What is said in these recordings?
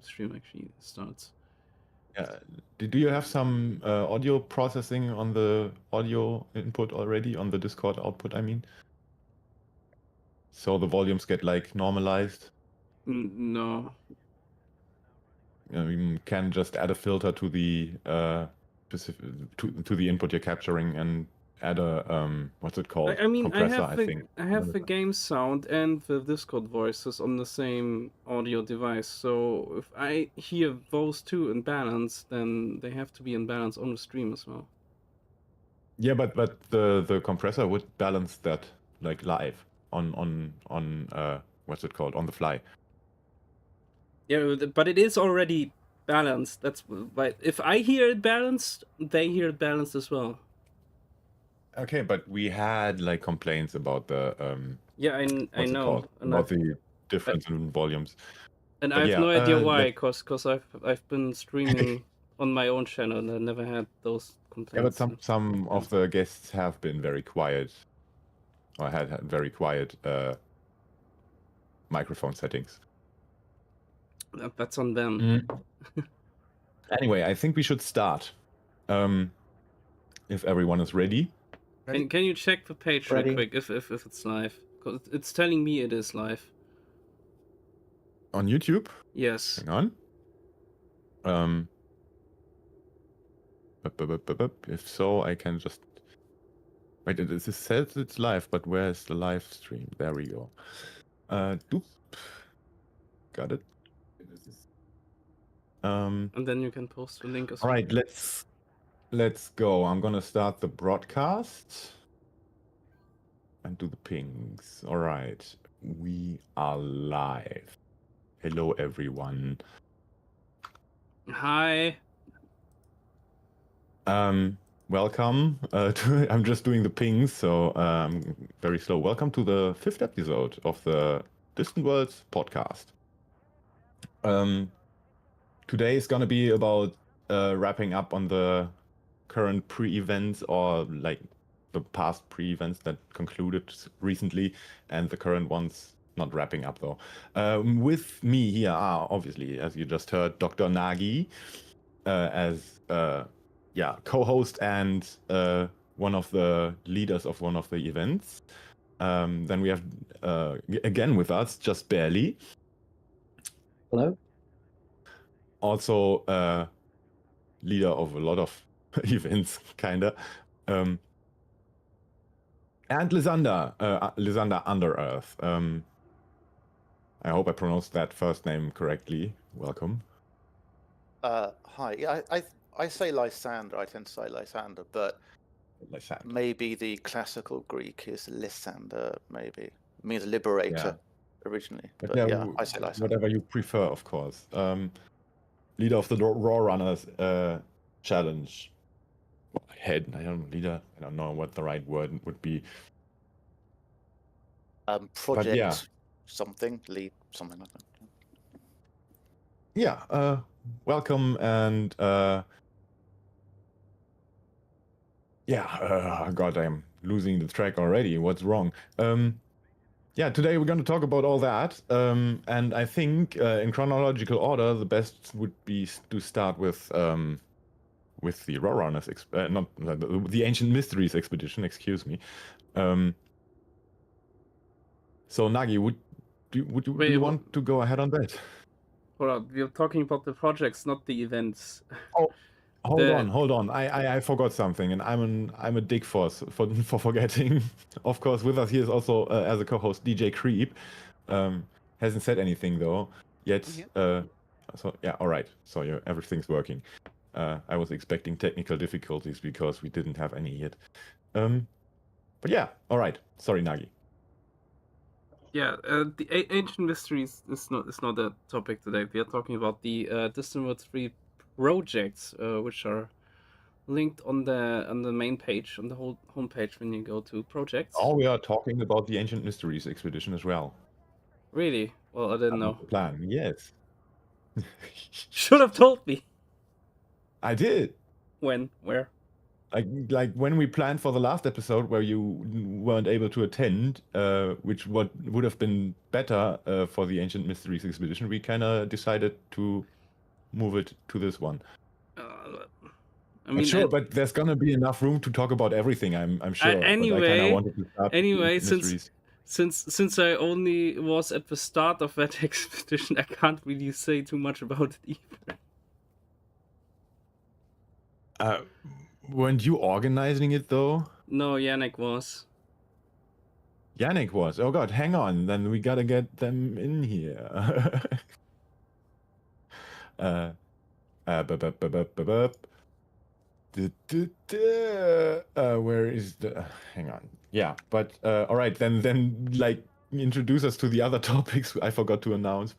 stream actually starts. Do you have some audio processing on the audio input already, on the Discord output, I mean? So the volumes get like normalized? No. You can just add a filter to the specific to the input you're capturing and add a what's it called? I mean, Compressor, I think. I have the game sound and the Discord voices on the same audio device. So if I hear those two in balance, then they have to be in balance on the stream as well. Yeah, but the compressor would balance that like live on what's it called, on the fly. Yeah, but it is already balanced. That's why if I hear it balanced, they hear it balanced as well. Okay, but we had like complaints about the yeah, I know about the difference in volumes. And But I have yeah, no idea why, because I've been streaming on my own channel and I never had those complaints. Yeah, but some of the guests have been very quiet, or had very quiet microphone settings. That's on them. Anyway, I think we should start. If everyone is ready. Can you check the page real quick if it's live? Because it's telling me it is live. On YouTube? Yes. Hang on. If so, I can just wait. It says it's live, but where's the live stream? There we go. Doop. Got it. And then you can post the link as well. well. All right, let's go. I'm gonna start the broadcast and do the pings. All right, we are live. Hello, everyone. Hi. Welcome. I'm just doing the pings, so very slow. Welcome to the 5th episode of the Distant Worlds podcast. Today is gonna be about wrapping up on the current pre-events, or like the past pre-events that concluded recently, and the current ones not wrapping up though. With me here are, obviously, as you just heard, Dr. Nagi as co-host and one of the leaders of one of the events. Then we have again with us, just barely. Hello. Also leader of a lot of events, kinda. And Lysander Underearth. I hope I pronounced that first name correctly. Welcome. Hi. Yeah, I say Lysander. I tend to say Lysander, but maybe the classical Greek is Lysander. Maybe it means liberator originally. But yeah, I say Lysander. Whatever you prefer, of course. Leader of the Rawrunners challenge. Head. I don't know what the right word would be. Project something, lead, something like that. Yeah. Welcome, and God, I'm losing the track already. What's wrong? Today we're going to talk about all that, and I think in chronological order, the best would be to start with the Rawrunners, not the Ancient Mysteries expedition. Excuse me. So Nagi, would you want to go ahead on that? Hold on, we're talking about the projects, not the events. Oh, hold on. I forgot something, and I'm a dick for forgetting. Of course, with us here is also as a co-host DJ Creep. Hasn't said anything though yet. So yeah, all right. So everything's working. I was expecting technical difficulties because we didn't have any yet. But yeah, all right. Sorry, Nagi. Yeah, the Ancient Mysteries is not a topic today. We are talking about the DW3 projects, which are linked on the main page, on the whole homepage when you go to projects. Oh, we are talking about the Ancient Mysteries expedition as well. Really? Well, I didn't know. Plan, yes. Should have told me. I did. When? Where? like when we planned for the last episode where you weren't able to attend, which would have been better for the Ancient Mysteries expedition, we kind of decided to move it to this one. I mean, sure, but there's gonna be enough room to talk about everything. I'm sure. Anyway, but I kind of wanted to start anyway, with mysteries. since I only was at the start of that expedition, I can't really say too much about it either. Weren't you organizing it though? No, Yannick was. Yannick was. Oh god, hang on. Then we gotta get them in here. Where is the? Hang on. Yeah, but all right. Then like introduce us to the other topics. I forgot to announce.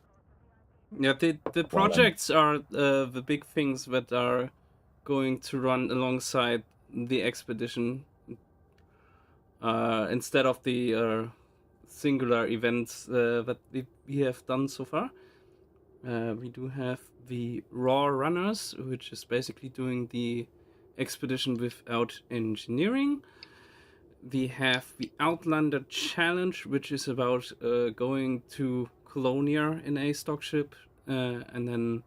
Yeah, the projects are the big things that are going to run alongside the expedition instead of the singular events that we have done so far. We do have the Rawrunners, which is basically doing the expedition without engineering. We have the Outlander Challenge, which is about going to Colonia in a stock ship and then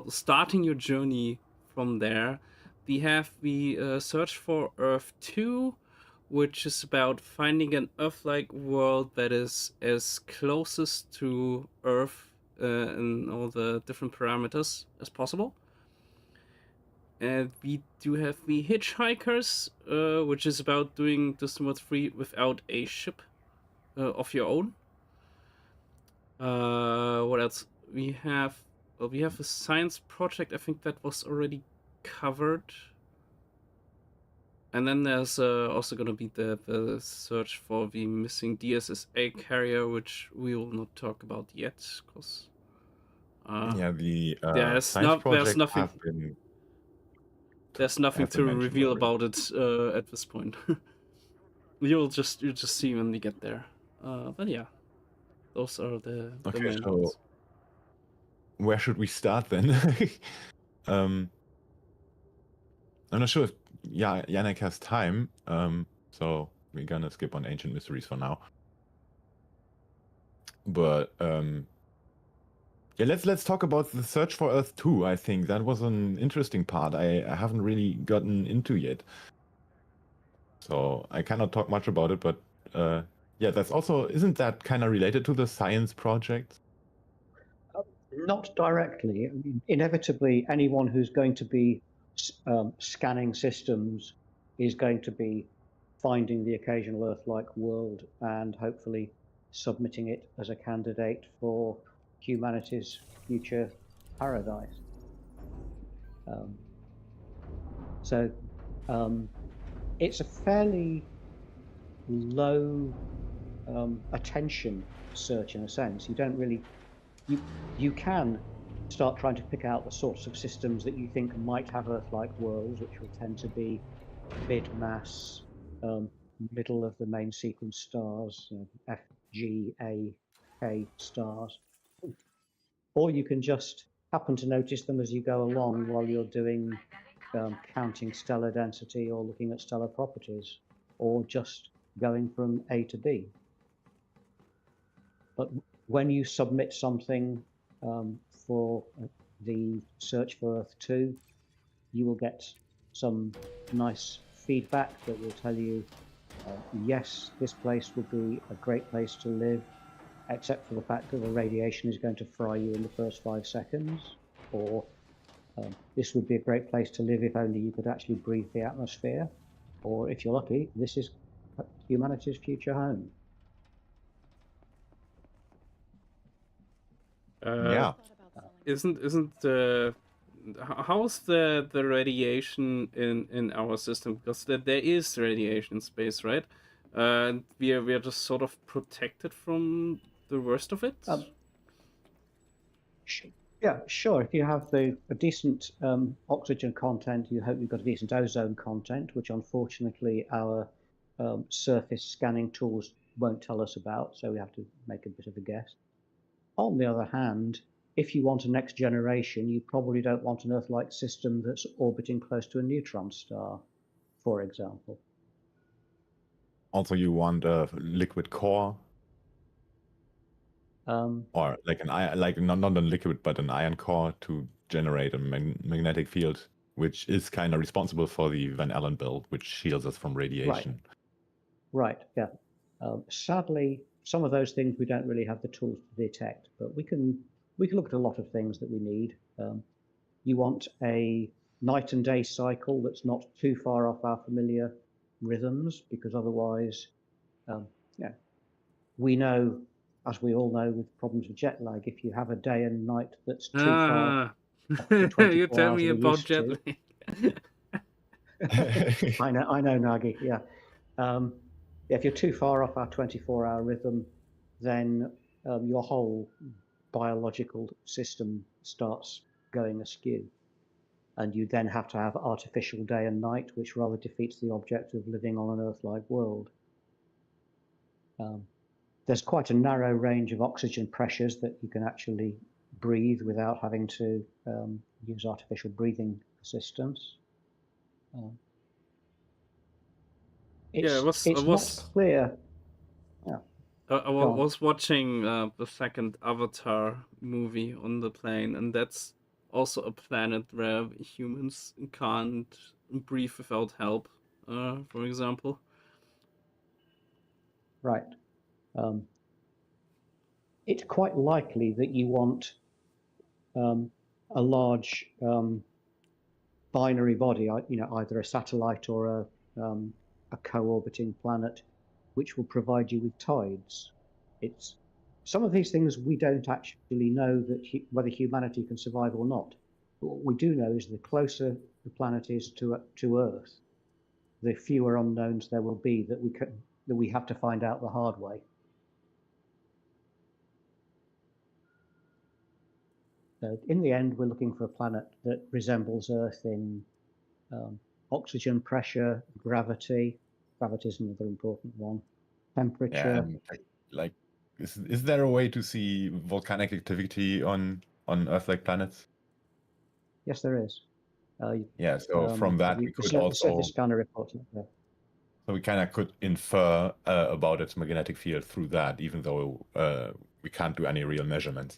starting your journey from there. We have the Search for Earth 2, which is about finding an Earth-like world that is as closest to Earth in all the different parameters as possible. And we do have the Hitchhikers, which is about doing DW3 without a ship of your own. What else? We have a science project. I think that was already covered. And then there's also going to be the search for the missing DSSA carrier, which we will not talk about yet, because there's nothing. There's nothing to reveal about it at this point. You'll just see when we get there. But yeah, those are the main ones. Where should we start then? I'm not sure if Yannick has time, so we're gonna skip on Ancient Mysteries for now. But yeah, let's talk about the Search for Earth 2. I think that was an interesting part I haven't really gotten into yet. So I cannot talk much about it, but yeah, isn't that kind of related to the science project? Not directly. I mean, inevitably, anyone who's going to be scanning systems is going to be finding the occasional Earth-like world and hopefully submitting it as a candidate for humanity's future paradise. So it's a fairly low attention search in a sense. You don't really, you can start trying to pick out the sorts of systems that you think might have Earth-like worlds, which will tend to be mid-mass, middle of the main sequence stars, F, G, A, K stars. Or you can just happen to notice them as you go along while you're doing counting stellar density or looking at stellar properties, or just going from A to B. But when you submit something for the Search for Earth 2, you will get some nice feedback that will tell you, yes, this place would be a great place to live, except for the fact that the radiation is going to fry you in the first 5 seconds, or this would be a great place to live if only you could actually breathe the atmosphere, or if you're lucky, this is humanity's future home. Yeah. How's the radiation in our system? Because there is radiation in space, right? And we are just sort of protected from the worst of it. Yeah, sure. If you have a decent oxygen content, you hope you've got a decent ozone content, which unfortunately our surface scanning tools won't tell us about, so we have to make a bit of a guess. On the other hand, if you want a next generation, you probably don't want an Earth-like system that's orbiting close to a neutron star, for example. Also, you want a liquid core, Um, or like not a liquid, but an iron core to generate a magnetic field, which is kind of responsible for the Van Allen build, which shields us from radiation. Right, yeah. Sadly, some of those things we don't really have the tools to detect, but we can look at a lot of things that we need. You want a night and day cycle that's not too far off our familiar rhythms, because otherwise, yeah, we know, as we all know, with problems with jet lag, if you have a day and night that's too far off the 24 You tell hours me we're about used jet to. lag. I know, Nagi. Yeah. If you're too far off our 24-hour rhythm, then your whole biological system starts going askew, and you then have to have artificial day and night, which rather defeats the object of living on an Earth-like world. There's quite a narrow range of oxygen pressures that you can actually breathe without having to use artificial breathing assistance. Yeah, It's not clear. Yeah. I was watching the second Avatar movie on the plane, and that's also a planet where humans can't breathe without help, for example. Right. It's quite likely that you want a large binary body, either a satellite or a co-orbiting planet, which will provide you with tides. It's some of these things we don't actually know that whether humanity can survive or not. But what we do know is the closer the planet is to Earth, the fewer unknowns there will be that we have to find out the hard way. In the end, we're looking for a planet that resembles Earth in oxygen pressure, gravity. Gravity is another important one. Temperature. Yeah, and is there a way to see volcanic activity on Earth-like planets? Yes, there is. Yeah, so from that we could also. The surface scanner report. Yeah. So we kind of could infer about its magnetic field through that, even though we can't do any real measurements.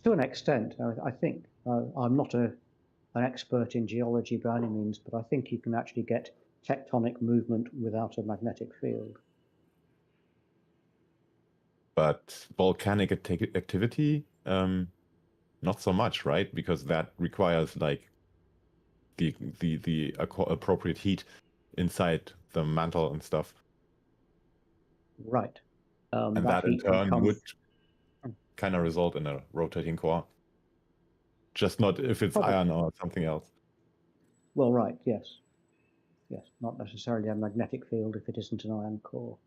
To an extent, I think I'm not an expert in geology by any means, but I think you can actually get tectonic movement without a magnetic field. But volcanic activity, not so much, right? Because that requires like the appropriate heat inside the mantle and stuff. Right. And that in turn would kind of result in a rotating core. Just not if it's iron or something else. Well, right, yes. Yes, not necessarily a magnetic field if it isn't an iron core.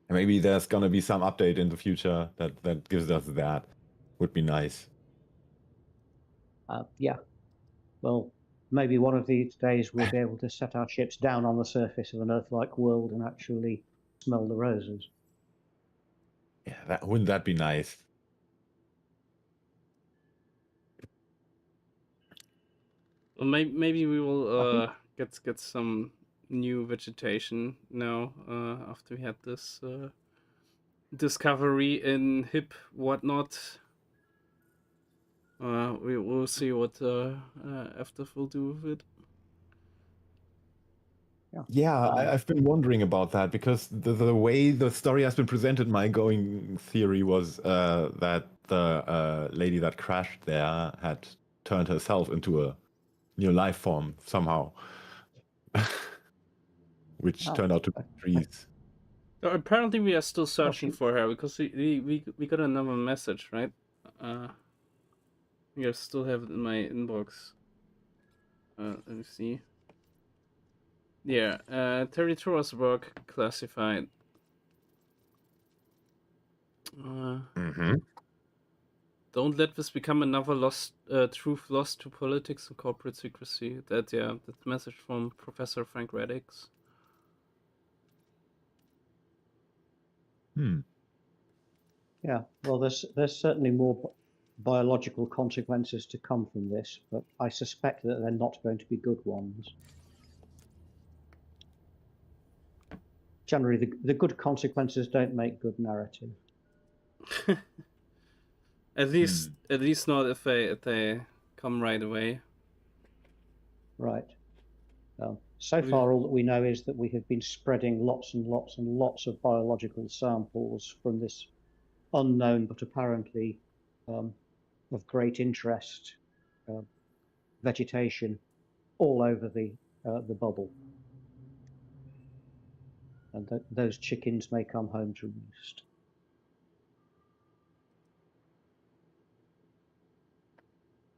Maybe there's going to be some update in the future that gives us that. Would be nice. Yeah. Well, maybe one of these days we'll be able to set our ships down on the surface of an Earth-like world and actually smell the roses. Yeah, wouldn't that be nice? Well, maybe we will get some new vegetation now after we had this discovery in HIP whatnot. We will see what FDF will do with it. Yeah, I've been wondering about that because the way the story has been presented, my going theory was that the lady that crashed there had turned herself into a new life form somehow, which turned out to be trees. Apparently, we are still searching for her because we got another message, right? I still have it in my inbox. Let me see. Yeah, territorial's work classified. Don't let this become another truth lost to politics and corporate secrecy. That's the message from Professor Frank Reddix. Yeah, well, there's certainly more biological consequences to come from this, but I suspect that they're not going to be good ones. Generally, the good consequences don't make good narrative. At least not if they come right away. Right. So far, all that we know is that we have been spreading lots and lots and lots of biological samples from this unknown but apparently of great interest vegetation all over the bubble, and those chickens may come home to roost.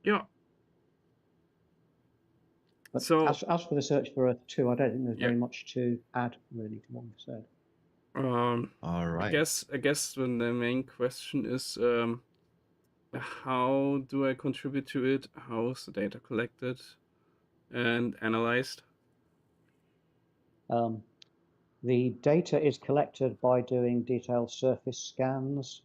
Yeah. But so as for the search for Earth 2, I don't think there's very much to add really to what we've said. All right. I guess when the main question is how do I contribute to it? How is the data collected and analyzed? The data is collected by doing detailed surface scans.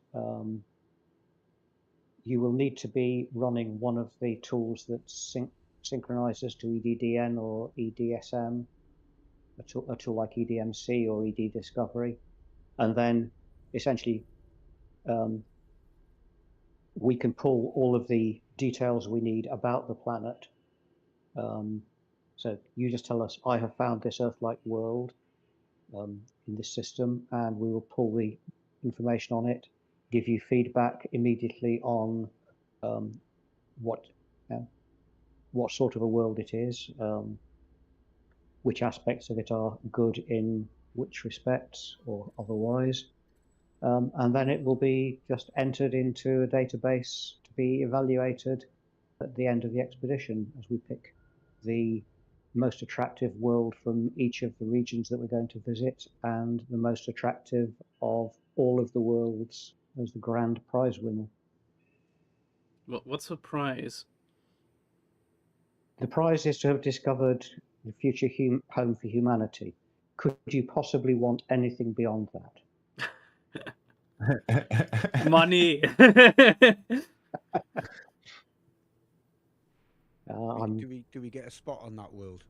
You will need to be running one of the tools that synchronizes to EDDN or EDSM, a tool like EDMC or ED Discovery. And then essentially we can pull all of the details we need about the planet. So you just tell us, I have found this Earth-like world in this system, and we will pull the information on it, give you feedback immediately on what sort of a world it is, which aspects of it are good in which respects or otherwise. And then it will be just entered into a database to be evaluated at the end of the expedition as we pick the most attractive world from each of the regions that we're going to visit and the most attractive of all of the worlds as the grand prize winner. What's the prize? The prize is to have discovered the future home for humanity. Could you possibly want anything beyond that? Money. Do we get a spot on that world?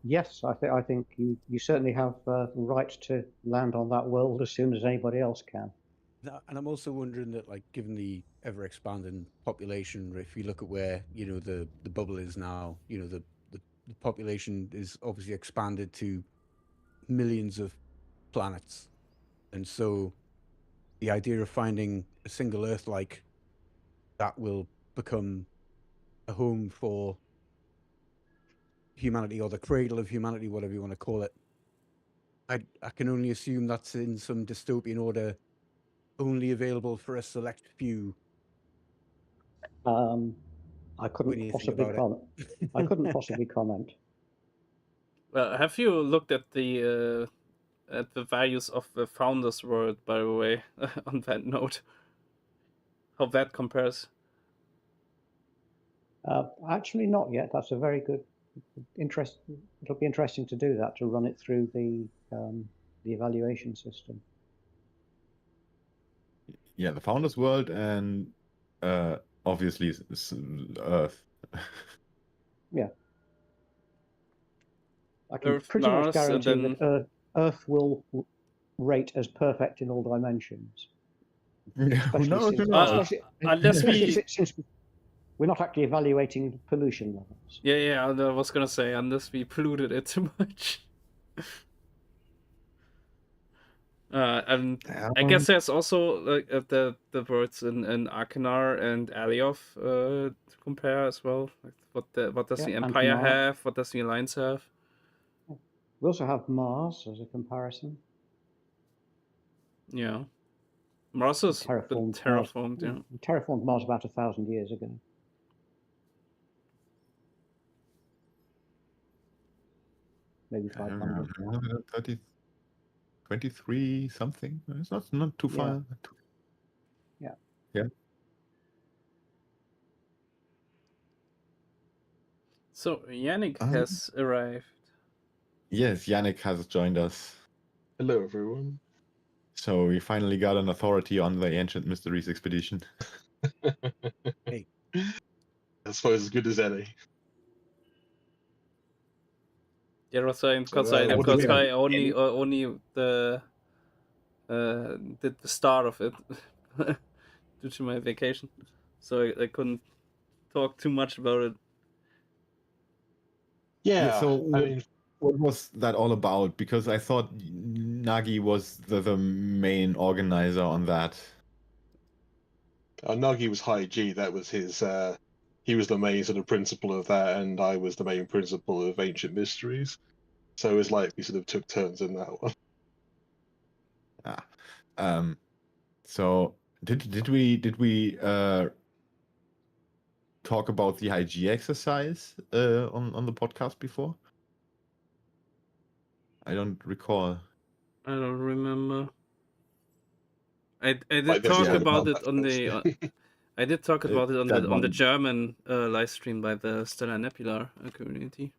Yes, I think you certainly have the right to land on that world as soon as anybody else can. And I'm also wondering that, like, given the ever-expanding population, if you look at where the bubble is now, the population is obviously expanded to millions of planets, and so the idea of finding a single Earth like that will become a home for humanity, or the cradle of humanity, whatever you want to call it. I can only assume that's in some dystopian order, only available for a select few. I couldn't possibly comment. I couldn't possibly comment. Well, have you looked at the values of the Founders World, by the way, on that note? How that compares? Actually, not yet. That's a very good interest. It'll be interesting to do that, to run it through the evaluation system. Yeah, the Founders World and obviously Earth. Yeah. I can Earth, pretty Mars, much guarantee and then... that Earth will rate as perfect in all dimensions. Unless since we're not actually evaluating pollution levels. Yeah, I was gonna say, unless we polluted it too much. And I guess there's also like the words in Arcanar and Alioth to compare as well. Like what does the Empire have? What does the Alliance have? We also have Mars as a comparison. Yeah, Mars is terraformed. Yeah, terraformed Mars about 1,000 years ago. Maybe 500. 23 something. It's not too far. Yeah. So Yannick has arrived. Yes, Yannick has joined us. Hello, everyone. So we finally got an authority on the Ancient Mysteries expedition. Hey. I suppose as good as any. Yeah, also because So, what because do we I have? only did the start of it due to my vacation, so I couldn't talk too much about it. Yeah, So I mean, what was that all about? Because I thought Nagi was the main organizer on that. Nagi was High G. That was his. He was the main sort of principal of that, and I was the main principal of Ancient Mysteries. So it was like we sort of took turns in that one. So did we talk about the IG exercise on the podcast before? I don't recall. I don't remember. I did Like, there's talk a lot about about it on the. I did talk about it on that the one. German live stream by the Stellar Nebula community.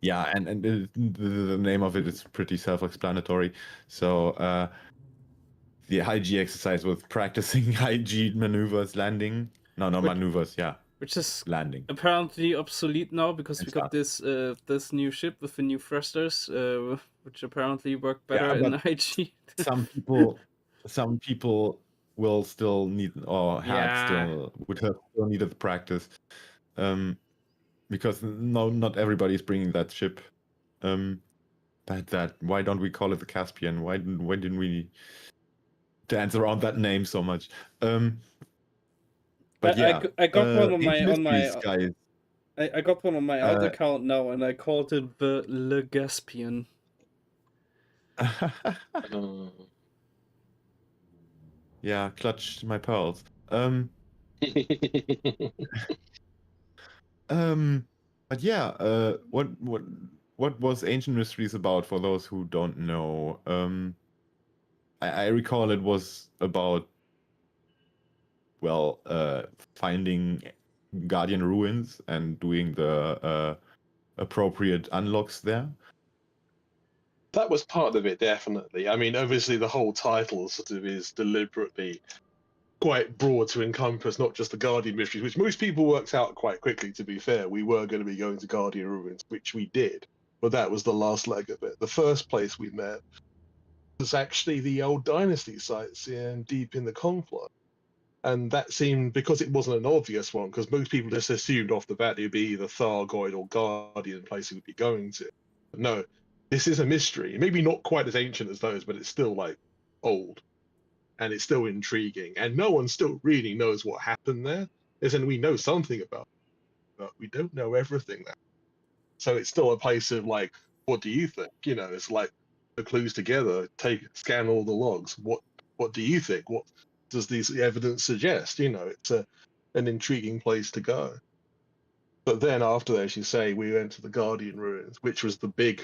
Yeah, and the name of it is pretty self-explanatory. So the high G exercise was practicing high G maneuvers, landing. No, maneuvers. Yeah, Which is landing. apparently obsolete now because we got Exactly. this new ship with the new thrusters, which apparently work better in but IG. some people will still need or would have still needed the practice, because not everybody's bringing that ship. That why don't we call it the Caspian? Why didn't we dance around that name so much? But yeah, I got one on my guys. I got one on my alt account now, and I called it the Le Gaspian. Yeah, clutched my pearls. But yeah, what was Ancient Mysteries about for those who don't know? I recall it was about, well, finding Guardian ruins and doing the appropriate unlocks there. That was part of it, definitely. I mean, obviously, the whole title sort of is deliberately quite broad to encompass not just the Guardian mysteries, which most people worked out quite quickly, to be fair. We were going to be going to Guardian ruins, which we did, but that was the last leg of it. The first place we met was actually the old dynasty sites deep in the conflict. And that seemed, because it wasn't an obvious one, because most people just assumed off the bat it would be either Thargoid or Guardian place we would be going to. But no, this is a mystery. Maybe not quite as ancient as those, but it's still like old. And it's still intriguing. And no one still really knows what happened there. As in, we know something about it, but we don't know everything there. So it's still a place of like, what do you think? You know, it's like the clues together, scan all the logs. What do you think? What does the evidence suggest? You know, it's an intriguing place to go. But then after that, as you say, we went to the Guardian ruins, which was the big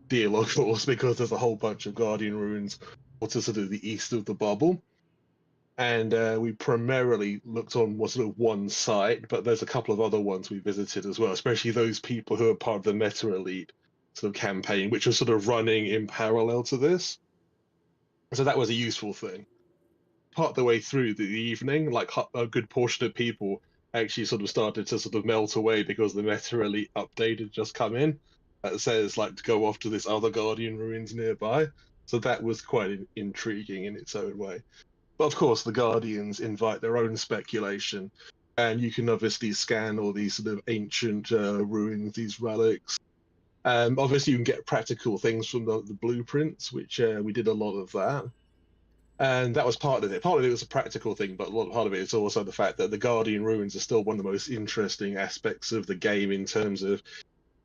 deal, of course, because there's a whole bunch of Guardian ruins to sort of the east of the bubble. And we primarily looked on sort of one site, but there's a couple of other ones we visited as well, especially those people who are part of the Meta Elite sort of campaign, which was sort of running in parallel to this. So that was a useful thing. Part of the way through the evening, like a good portion of people actually sort of started to sort of melt away because the Meta Elite update had just come in that says like to go off to this other Guardian ruins nearby. So that was quite intriguing in its own way. But of course, the Guardians invite their own speculation, and you can obviously scan all these sort of ancient ruins, these relics. Obviously, you can get practical things from the blueprints, which we did a lot of that. And that was part of it. Part of it was a practical thing, but part of it is also the fact that the Guardian ruins are still one of the most interesting aspects of the game in terms of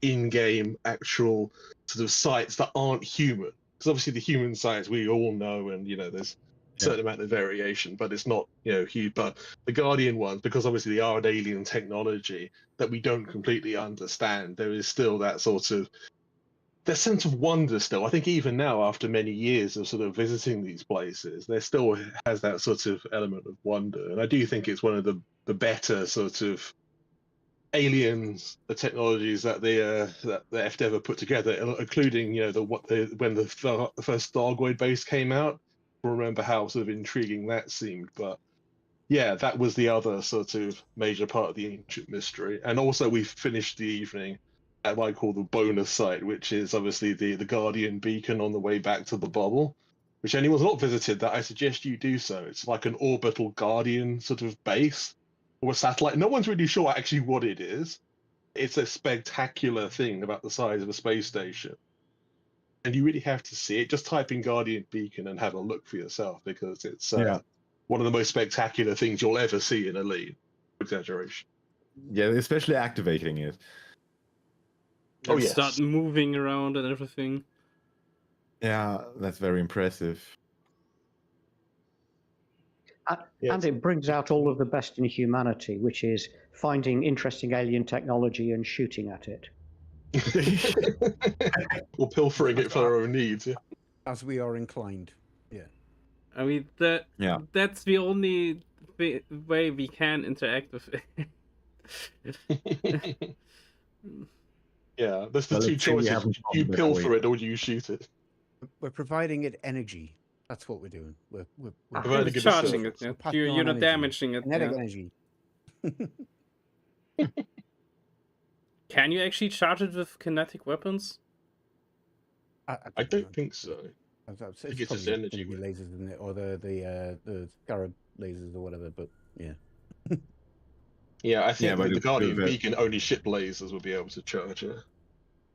in-game actual sort of sites that aren't human. Because obviously the human sites we all know, and you know, there's certain amount of variation, but it's not, you know, huge. But the Guardian ones, because obviously they are an alien technology that we don't completely understand, there is still that sort of sense of wonder still. I think even now, after many years of sort of visiting these places, there still has that sort of element of wonder. And I do think it's one of the better sort of aliens, the technologies that the FD ever put together, including, you know, when the first Thargoid base came out. remember how sort of intriguing that seemed. But yeah, that was the other sort of major part of the ancient mystery. And also we finished the evening at what I call the bonus site, which is obviously the Guardian beacon on the way back to the bubble, which anyone's not visited, that I suggest you do so. It's like an orbital Guardian sort of base or a satellite. No one's really sure actually what it is. It's a spectacular thing about the size of a space station. And you really have to see it. Just type in Guardian Beacon and have a look for yourself, because it's one of the most spectacular things you'll ever see in a lead. Exaggeration. Yeah, especially activating it. Oh, yes. Start moving around and everything. Yeah, that's very impressive. And it brings out all of the best in humanity, which is finding interesting alien technology and shooting at it. Or pilfering it for our own needs. Yeah. As we are inclined. Yeah. I mean, that's the only way we can interact with it. Yeah, that's the two choices. You pilfer it or you shoot it. We're providing it energy. That's what we're doing. We're charging it. Yeah. You're not damaging it. Kinetic energy. Can you actually charge it with kinetic weapons? I don't think so. I think it's just energy lasers, isn't it? Or the scarab lasers or whatever. But yeah. Yeah, I think the Guardian Beacon only ship lasers will be able to charge it.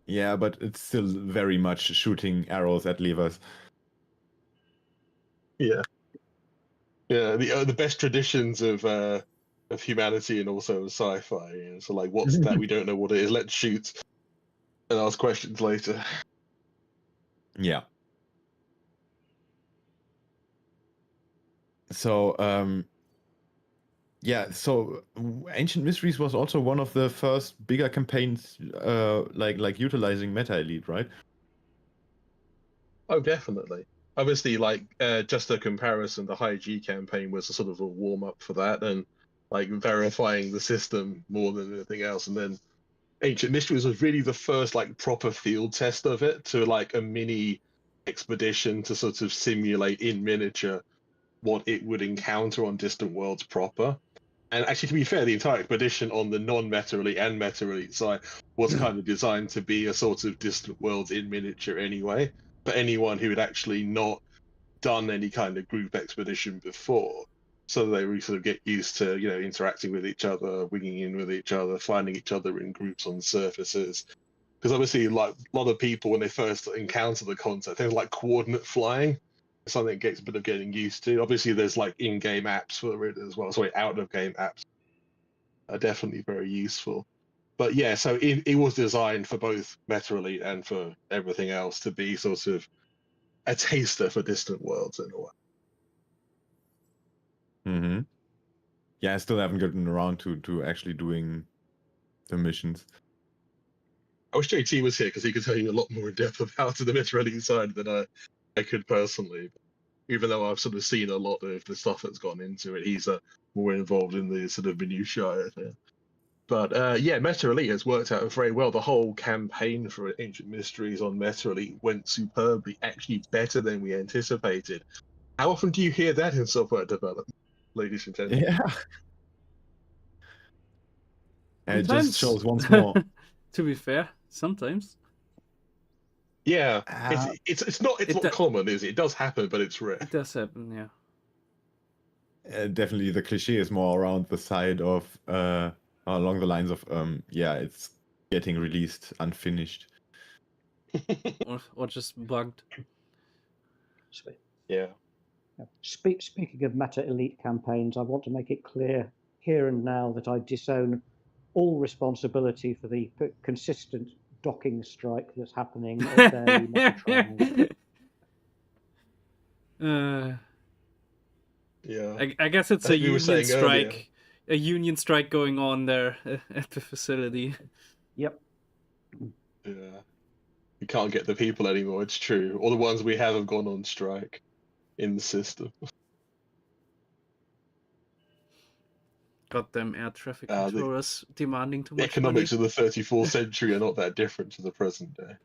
Yeah, but it's still very much shooting arrows at levers. Yeah. Yeah, the best traditions of humanity and also of sci-fi. You know, so like, what's that? We don't know what it is. Let's shoot and ask questions later. Yeah. So, so Ancient Mysteries was also one of the first bigger campaigns, like utilizing Meta Elite, right? Oh, definitely. Obviously, like just a comparison, the High G campaign was a sort of a warm up for that, and like verifying the system more than anything else. And then Ancient Mysteries was really the first like proper field test of it, to like a mini expedition to sort of simulate in miniature what it would encounter on Distant Worlds proper. And actually, to be fair, the entire expedition on the non-Meta Elite and Meta Elite side was kind of designed to be a sort of Distant Worlds in miniature anyway, for anyone who had actually not done any kind of group expedition before. So they really sort of get used to, you know, interacting with each other, winging in with each other, finding each other in groups on surfaces. Because obviously, like a lot of people, when they first encounter the concept, they're like coordinate flying. Something that gets a bit of getting used to. Obviously, there's like in-game apps for it as well. Sorry, out-of-game apps are definitely very useful. But yeah, so it was designed for both Meta Elite and for everything else to be sort of a taster for Distant Worlds in a way. Mm-hmm. Yeah, I still haven't gotten around to actually doing the missions. I wish JT was here because he could tell you a lot more in depth about the Meta Elite side than I could personally. Even though I've sort of seen a lot of the stuff that's gone into it, he's more involved in the sort of minutiae of it. But yeah, Meta Elite has worked out very well. The whole campaign for Ancient Mysteries on Meta Elite went superbly, actually better than we anticipated. How often do you hear that in software development, ladies and gentlemen? Yeah. And it just shows once more. To be fair, sometimes. Yeah, it's not common, is it? It does happen, but it's rare. It does happen, yeah. Definitely, the cliche is more around the side of along the lines of yeah, it's getting released unfinished, or just bugged. Yeah. Speaking of Meta Elite campaigns, I want to make it clear here and now that I disown all responsibility for the consistent docking strike that's happening at their Meta trials. Yeah. I guess it's a union strike. A union strike going on there at the facility. Yep. Yeah. You can't get the people anymore, it's true. All the ones we have gone on strike in the system. Goddamn air traffic controllers demanding too much economics money. of the 34th century are not that different to the present day.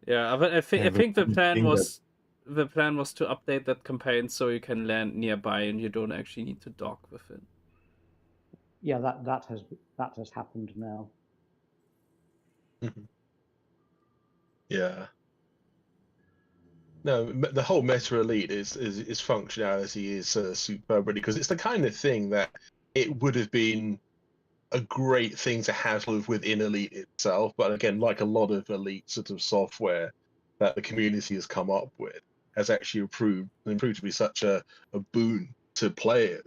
Yeah, but I Yeah, think the one plan thing that- was to update that campaign so you can land nearby and you don't actually need to dock with it. Yeah, that has happened now. Yeah. No, the whole Meta Elite is functionality is superb, really, because it's the kind of thing that it would have been a great thing to have sort of within Elite itself. But again, like a lot of Elite sort of software that the community has come up with, has actually proved to be such a boon to players.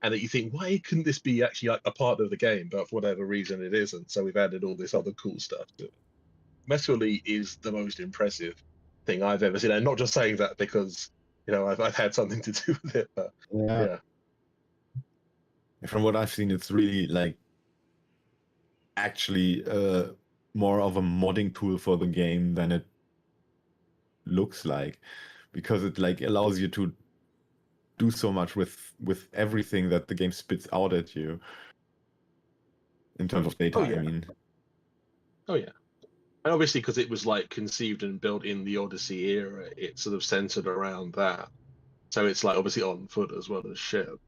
And that you think, why couldn't this be actually like a part of the game? But for whatever reason, it isn't. So we've added all this other cool stuff to it. Meta Elite is the most impressive thing I've ever seen. And not just saying that because, you know, I've had something to do with it. But yeah. From what I've seen, it's really like actually more of a modding tool for the game than it looks like, because it like allows you to do so much with everything that the game spits out at you in terms of data. Oh, yeah. I mean, oh yeah, and obviously because it was like conceived and built in the Odyssey era, it's sort of centered around that. So it's like obviously on foot as well as ship.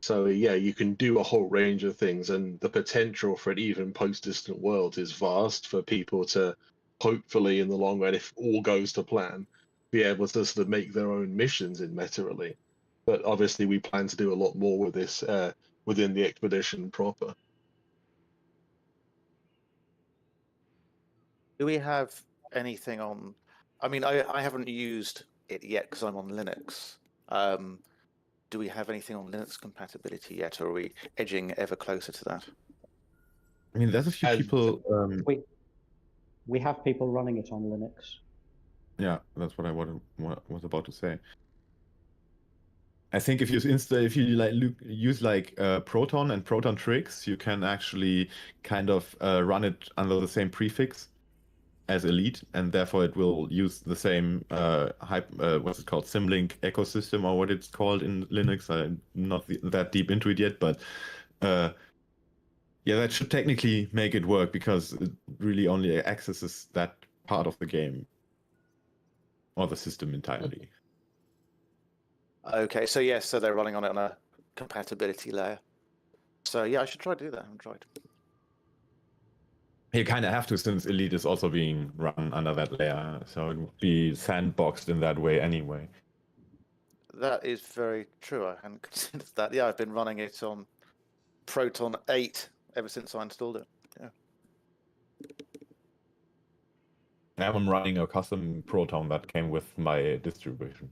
So yeah, you can do a whole range of things, and the potential for it, even post-Distant Worlds, is vast for people to hopefully, in the long run, if all goes to plan, be able to sort of make their own missions in Meta Elite. But obviously, we plan to do a lot more with this within the expedition proper. Do we have anything on? I mean, I haven't used it yet because I'm on Linux. Do we have anything on Linux compatibility yet, or are we edging ever closer to that? I mean, there's a few people. We have people running it on Linux. Yeah, that's what I was about to say. I think if you use like Proton and Proton Tricks, you can actually kind of run it under the same prefix as Elite, and therefore it will use the same what's it called, Symlink ecosystem, or what it's called in Linux. I'm not that deep into it yet, but yeah, that should technically make it work, because it really only accesses that part of the game or the system entirely. Okay, so yes, so they're running on it on a compatibility layer. So yeah, I should try to do that. I haven't tried. You kind of have to, since Elite is also being run under that layer, so it would be sandboxed in that way anyway. That is very true. I hadn't considered that. Yeah, I've been running it on Proton 8 ever since I installed it. Yeah. I'm running a custom Proton that came with my distribution.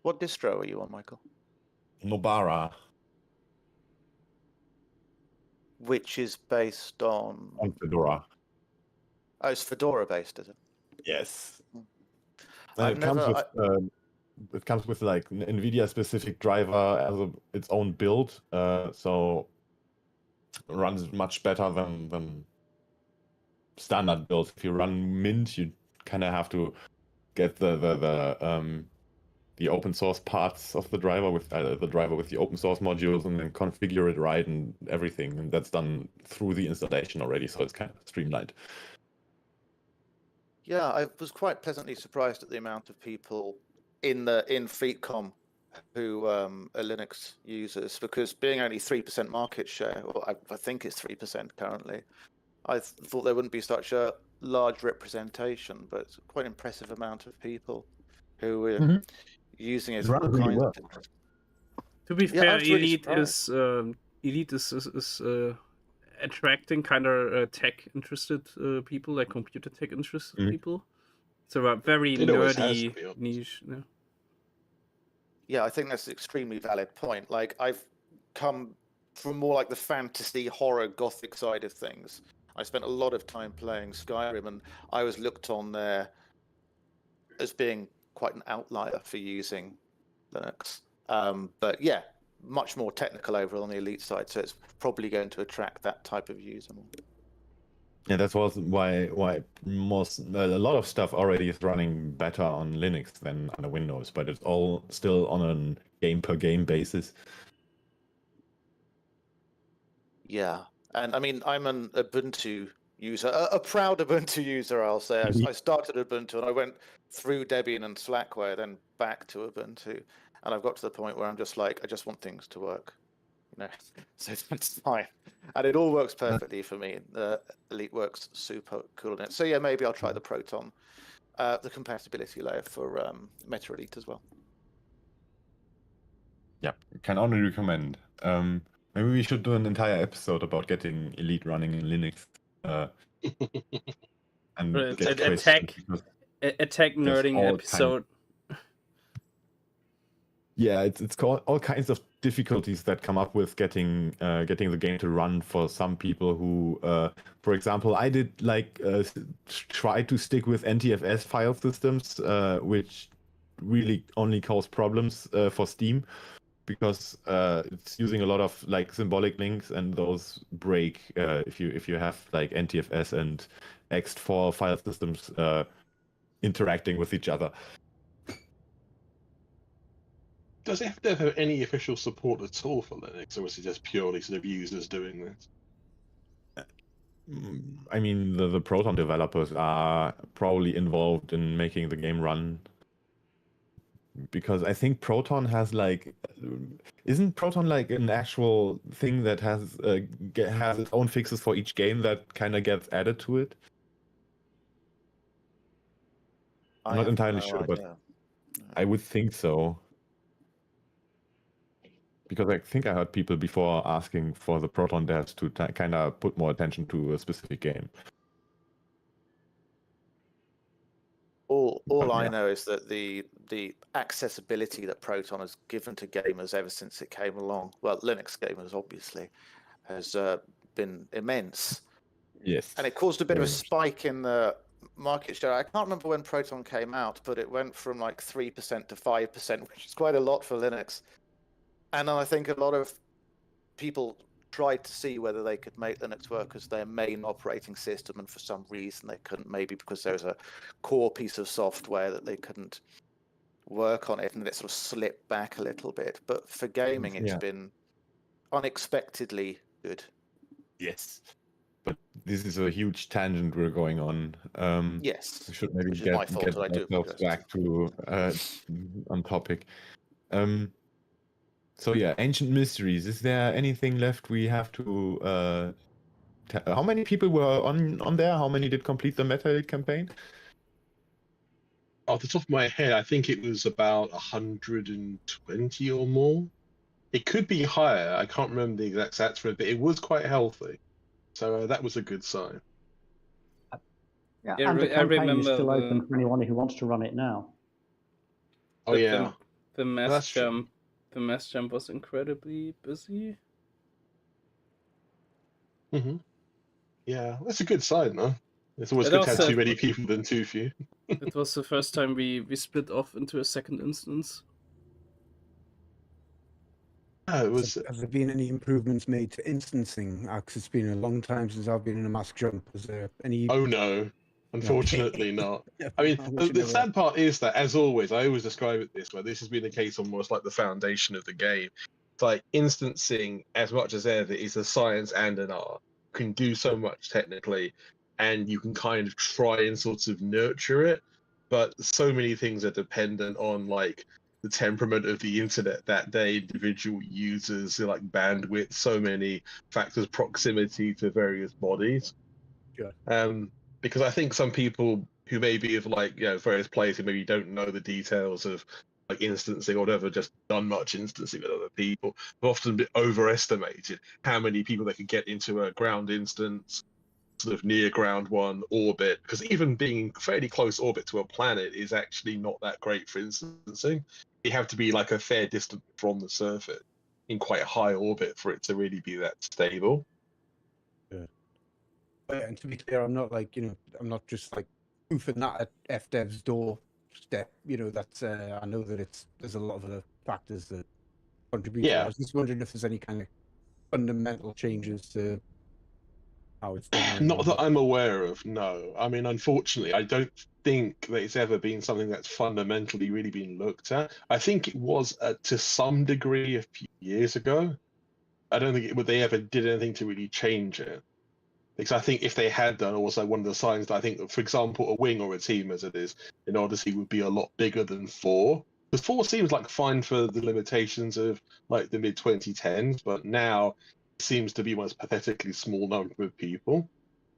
What distro are you on, Michael? Nobara. Which is based on Fedora. Oh, it's Fedora based, is it? Yes. I've It comes with like an NVIDIA specific driver as its own build, so it runs much better than standard builds. If you run Mint, you kind of have to get the open source parts of the driver with the open source modules, and then configure it right and everything, and that's done through the installation already, so it's kind of streamlined. Yeah, I was quite pleasantly surprised at the amount of people in FleetCom who are Linux users, because being only 3% market share, or I think it's 3% currently, I thought there wouldn't be such a large representation, but it's quite an impressive amount of people who are using it. Runs really well. To be fair, really Elite is attracting kind of tech interested people, like computer tech interested people. It's a very nerdy niche. Yeah. Yeah, I think that's an extremely valid point. Like, I've come from more like the fantasy, horror, gothic side of things. I spent a lot of time playing Skyrim, and I was looked on there as being quite an outlier for using Linux. But yeah, much more technical overall on the Elite side, so it's probably going to attract that type of user more. Yeah, that's why a lot of stuff already is running better on Linux than on the Windows, but it's all still on a game per game basis. Yeah, and I mean, I'm an Ubuntu user, a proud Ubuntu user, I'll say. I started Ubuntu and I went through Debian and Slackware, then back to Ubuntu, and I've got to the point where I'm just like, I just want things to work, so that's fine, and it all works perfectly for me. Elite works super cool in it. So yeah, maybe I'll try the Proton, the compatibility layer for Meta Elite as well. Yeah, can only recommend. Maybe we should do an entire episode about getting Elite running in Linux. And get attack nerding episode. Yeah, it's called all kinds of difficulties that come up with getting the game to run for some people who, for example, I did try to stick with NTFS file systems, which really only cause problems for Steam, because it's using a lot of symbolic links, and those break if you have NTFS and ext4 file systems interacting with each other. Does FDev have any official support at all for Linux, or is it just purely sort of users doing this? I mean, the Proton developers are probably involved in making the game run, because I think Proton has isn't Proton an actual thing that has its own fixes for each game that kind of gets added to it? I'm not entirely sure, but I would think so. Because I think I heard people before asking for the Proton devs to kind of put more attention to a specific game. All I know is that the accessibility that Proton has given to gamers ever since it came along, well, Linux gamers obviously, has been immense. Yes. And it caused a bit of a spike in the market share. I can't remember when Proton came out, but it went from 3% to 5%, which is quite a lot for Linux. And I think a lot of people tried to see whether they could make Linux work as their main operating system, and for some reason they couldn't, maybe because there was a core piece of software that they couldn't work on it, and it sort of slipped back a little bit. But for gaming, it's been unexpectedly good. Yes. But this is a huge tangent we're going on. Yes. We should maybe get ourselves back to on topic. So yeah, Ancient Mysteries. Is there anything left we have to? How many people were on there? How many did complete the Meta campaign? Off the top of my head, I think it was about 120 or more. It could be higher. I can't remember the exact stats for it, but it was quite healthy. So that was a good sign. Yeah, and the campaign is still open for anyone who wants to run it now. Oh yeah, the mass jump. The mass jump was incredibly busy. Mm-hmm. Yeah, that's a good sign, though. It's always good to have too many people than too few. It was the first time we split off into a second instance. Has there been any improvements made to instancing? Because it's been a long time since I've been in a mass jump. Is there any? Oh no, unfortunately not. I mean, the sad part is that, as always, I always describe it this way. This has been the case almost like the foundation of the game. It's like instancing, as much as ever, is a science and an art. You can do so much technically, and you can kind of try and sort of nurture it, but so many things are dependent on the temperament of the internet that day, individual users, bandwidth, so many factors, proximity to various bodies. Sure. Because I think some people who maybe have various players who maybe don't know the details of instancing or whatever, just done much instancing with other people, have often been overestimated how many people they could get into a ground instance, sort of near ground one orbit, because even being fairly close orbit to a planet is actually not that great for instancing. You have to be a fair distance from the surface in quite a high orbit for it to really be that stable. Yeah. And to be clear, I'm not I'm not just oofing that at FDev's doorstep. That's I know that there's a lot of other factors that contribute. Yeah. I was just wondering if there's any kind of fundamental changes to how it's done. Not that I'm aware of, no. I mean, unfortunately, I don't think that it's ever been something that's fundamentally really been looked at. I think it was to some degree a few years ago. I don't think they ever did anything to really change it. Because I think if they had done, also one of the signs that I think, for example, a wing or a team as it is in Odyssey would be a lot bigger than 4. Because 4 seems like fine for the limitations of like the mid 2010s, but now it seems to be one pathetically small number of people.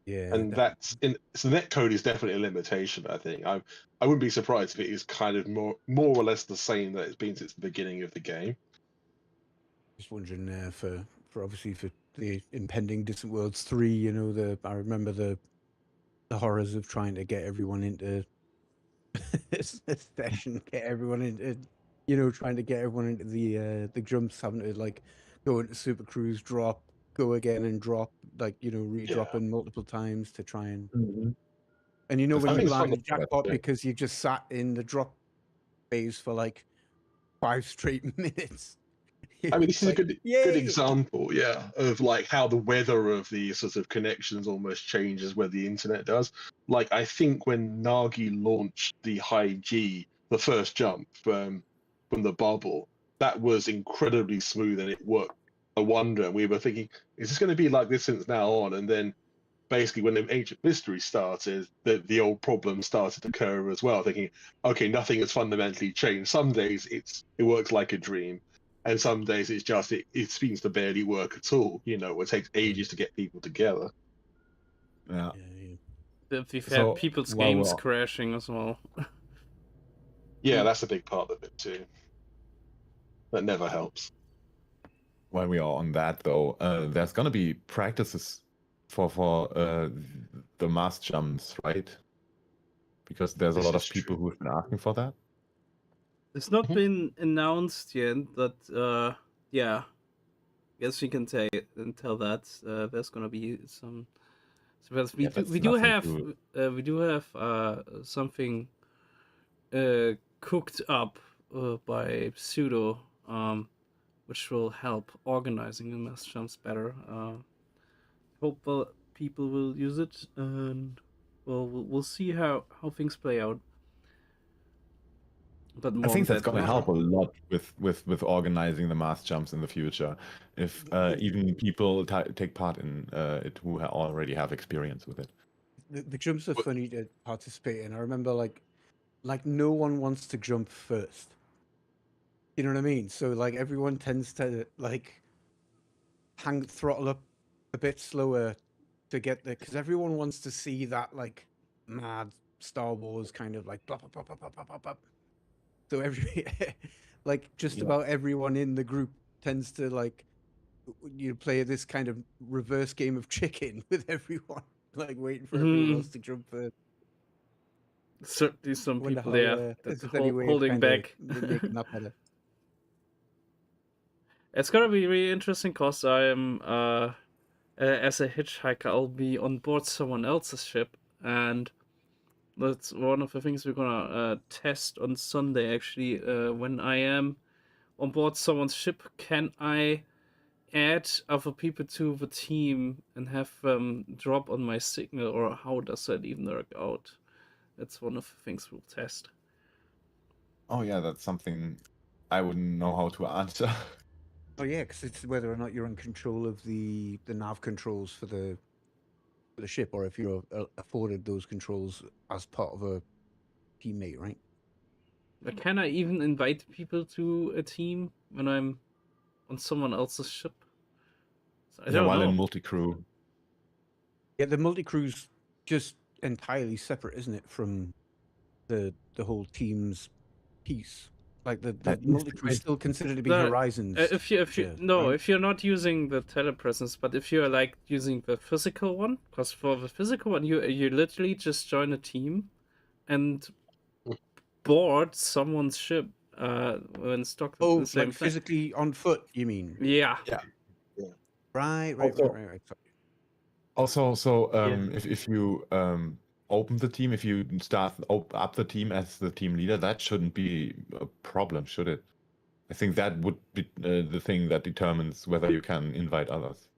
Yeah, And that's in so the netcode is definitely a limitation. I think I wouldn't be surprised if it is kind of more or less the same that it's been since the beginning of the game. just wondering for obviously for the impending Distant Worlds 3. You know, I remember the horrors of trying to get everyone into a session, get everyone into, trying to get everyone into the jumps, having to like go into Super Cruise, drop, go again and drop, like redropping multiple times to try and. And I when think you it's fun land a to do that, jackpot yeah. because you just sat in the drop phase for like 5 straight minutes. I mean, this is a good Yay! example, yeah, of like how the weather of these sort of connections almost changes where the internet does. Like, I think when Nagi launched the high G, the first jump from the bubble, that was incredibly smooth and it worked a wonder. And we were thinking, is this going to be like this since now on? And then basically when the Ancient Mystery started, the old problems started to occur as well, thinking, okay, nothing has fundamentally changed. Some days it works like a dream. And some days it's just it seems to barely work at all. It takes ages to get people together. Yeah. We've So, had people's while games we're- crashing as well. Yeah, that's a big part of it too. That never helps. While we are on that, though, there's gonna be practices for the mass jumps, right? Because there's a This lot is of people true. who've been asking for that. It's not Mhm. been announced yet, but yeah, guess you can tell that there's gonna be some. So Yeah, that's we do nothing have something cooked up by Pseudo, which will help organizing the mass jumps better. Hope people will use it, and we'll see how things play out. But I more on think that's that going to later. help a lot with organizing the mass jumps in the future. If even people take part in it who already have experience with it. The jumps are funny to participate in. I remember like no one wants to jump first. You know what I mean? So like everyone tends to like throttle up a bit slower to get there because everyone wants to see that like mad Star Wars kind of like blah blah blah blah blah blah blah. Blah. So like just about everyone in the group tends to like play this kind of reverse game of chicken with everyone, like waiting for everyone else to jump first. Certainly, some Wonder people how, there if that there's any way of holding kinda back. making that better. It's gonna be really interesting because I'm as a hitchhiker, I'll be on board someone else's ship, and that's one of the things we're gonna test on Sunday. Actually, when I am on board someone's ship, can I add other people to the team and have them drop on my signal, or how does that even work out? That's one of the things we'll test. Oh yeah, that's something I wouldn't know how to answer. Oh yeah, because it's whether or not you're in control of the nav controls for the ship, or if you're afforded those controls as part of a teammate, right? But can I even invite people to a team when I'm on someone else's ship? So I don't while know. in multi-crew. Yeah, the multi-crew's just entirely separate, isn't it, from the whole team's piece? Like the That is multi-crew is right. still considered to be No, Horizons. if you right? if you're not using the telepresence, but if you're like using the physical one, because for the physical one you literally just join a team and board someone's ship when stuck at the same like thing. physically on foot, you mean? Yeah. Right. Also- Also, so Yeah. if you open the team, if you start up the team as the team leader, that shouldn't be a problem, should it? I think that would be the thing that determines whether you can invite others.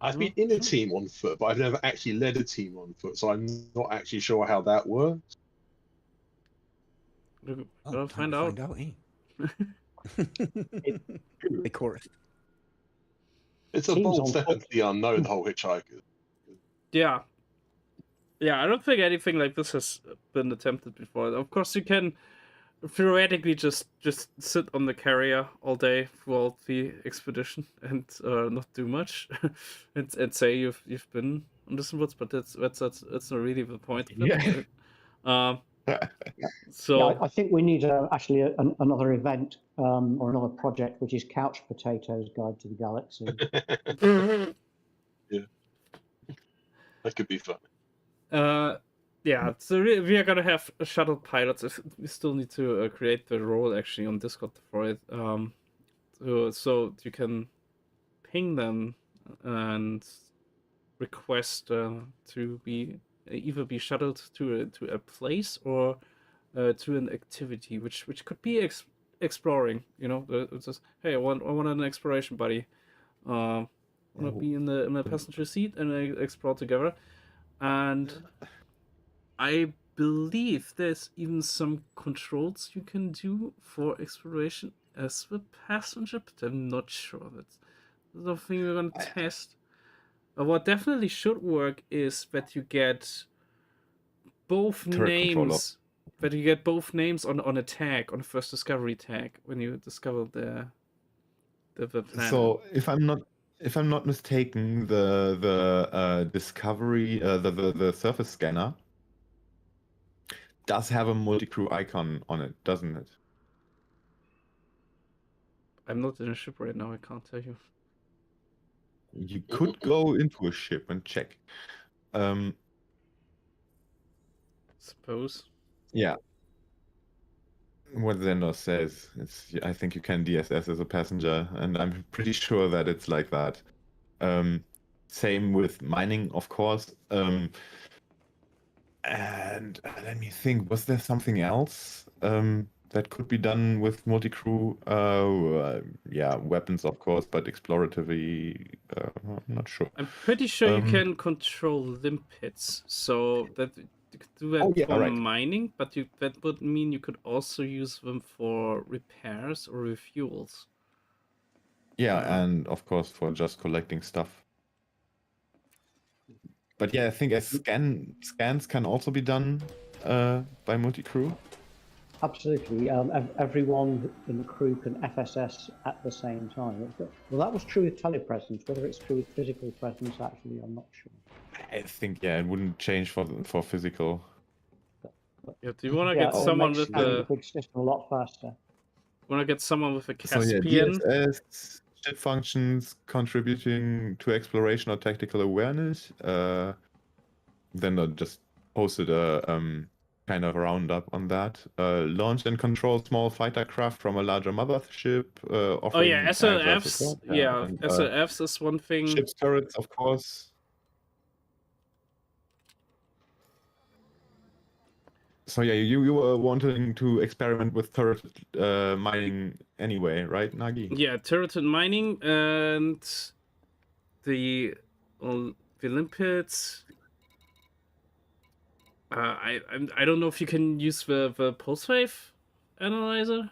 I've been in a team on foot, but I've never actually led a team on foot, so I'm not actually sure how that works. We're Oh, gonna time find to out. find out, eh? Hey, chorus. It's a Teams bold on step foot. into the unknown, the whole Hitchhikers. Yeah. Yeah, I don't think anything like this has been attempted before. Of course, you can theoretically just sit on the carrier all day throughout the expedition and not do much, and say you've been on this woods, but that's not really the point of it. Yeah. Right? So Yeah, I think we need actually another event or another project, which is Couch Potatoes Guide to the Galaxy. Yeah, that could be fun. yeah, so we are gonna have shuttle pilots. We still need to create the role actually on Discord for it. So you can ping them and request to be either be shuttled to a place or to an activity, which could be exploring. You know, it's just, hey, I want an exploration buddy. Want to be in the passenger seat and explore together. And I believe there's even some controls you can do for exploration as the passenger, but I'm not sure. That's something we're gonna test. What definitely should work is that you get both Turret controller. names. That you get both names on a tag, on a first discovery tag, when you discover the planet. So if I'm not mistaken, the discovery the surface scanner does have a multi-crew icon on it, doesn't it? I'm not in a ship right now, I can't tell you. You could go into a ship and check. Suppose. Yeah. What Zendor says, I think you can DSS as a passenger, and I'm pretty sure that it's like that. Same with mining, of course. And let me think, was there something else that could be done with multi-crew? Yeah, weapons, of course, but exploratively, I'm not sure. I'm pretty sure you can control limpets, so that you could do that for mining, but that would mean you could also use them for repairs or refuels. Yeah, and of course for just collecting stuff. But yeah, I think scans can also be done by multi-crew. Absolutely. Everyone in the crew can FSS at the same time. Well, that was true with telepresence. Whether it's true with physical presence, actually, I'm not sure. I think, yeah, it wouldn't change for physical. Yeah, do you want to get someone with the big system a lot faster? Want to get someone with a Caspian? So yeah, DSS, ship functions contributing to exploration or tactical awareness. Then I just posted a kind of roundup on that. Launch and control small fighter craft from a larger mothership. Oh yeah, SLFs. Yeah, SLFs is one thing. Ship's turrets, of course. So yeah, you were wanting to experiment with turret mining anyway, right, Nagi? Yeah, turret mining and the limpets. I don't know if you can use the pulse wave analyzer.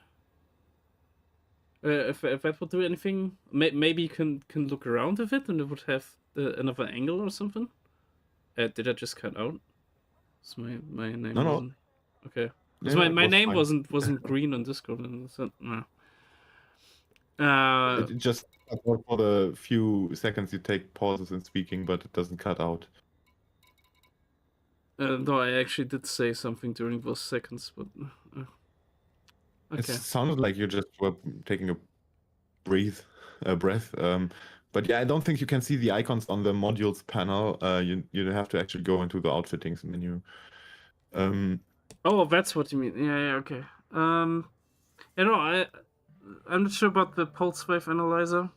If that would do anything, maybe you can look around with it and it would have another angle or something. Did I just cut out? So my name No. Okay. Yeah, my name fine. wasn't green on Discord. And so, no. It just for the few seconds you take pauses in speaking, but it doesn't cut out. No, I actually did say something during those seconds, but okay. It sounded like you just were taking a breath. But yeah, I don't think you can see the icons on the modules panel. You have to actually go into the outfittings menu. Oh, that's what you mean. Yeah, okay. I'm not sure about the pulse wave analyzer.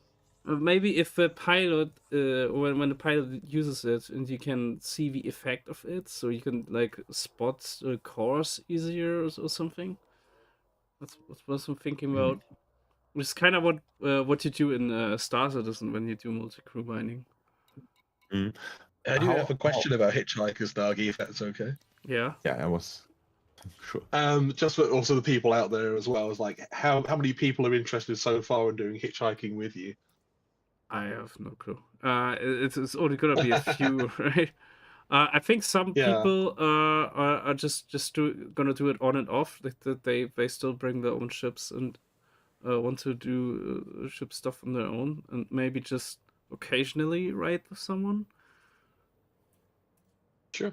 Maybe if the pilot, when the pilot uses it, and you can see the effect of it, so you can like spot cores easier or something. That's what I'm thinking about. It's kind of what you do in Star Citizen when you do multi-crew mining. I do have a question about Hitchhikers, Nagi, if that's okay. Yeah. Yeah, I was sure. Just for also the people out there as well, is like how many people are interested so far in doing hitchhiking with you? I have no clue. It's only gonna be a few, right? I think some Yeah. people are just gonna do it on and off. That they still bring their own ships and want to do ship stuff on their own, and maybe just occasionally ride with someone. Sure.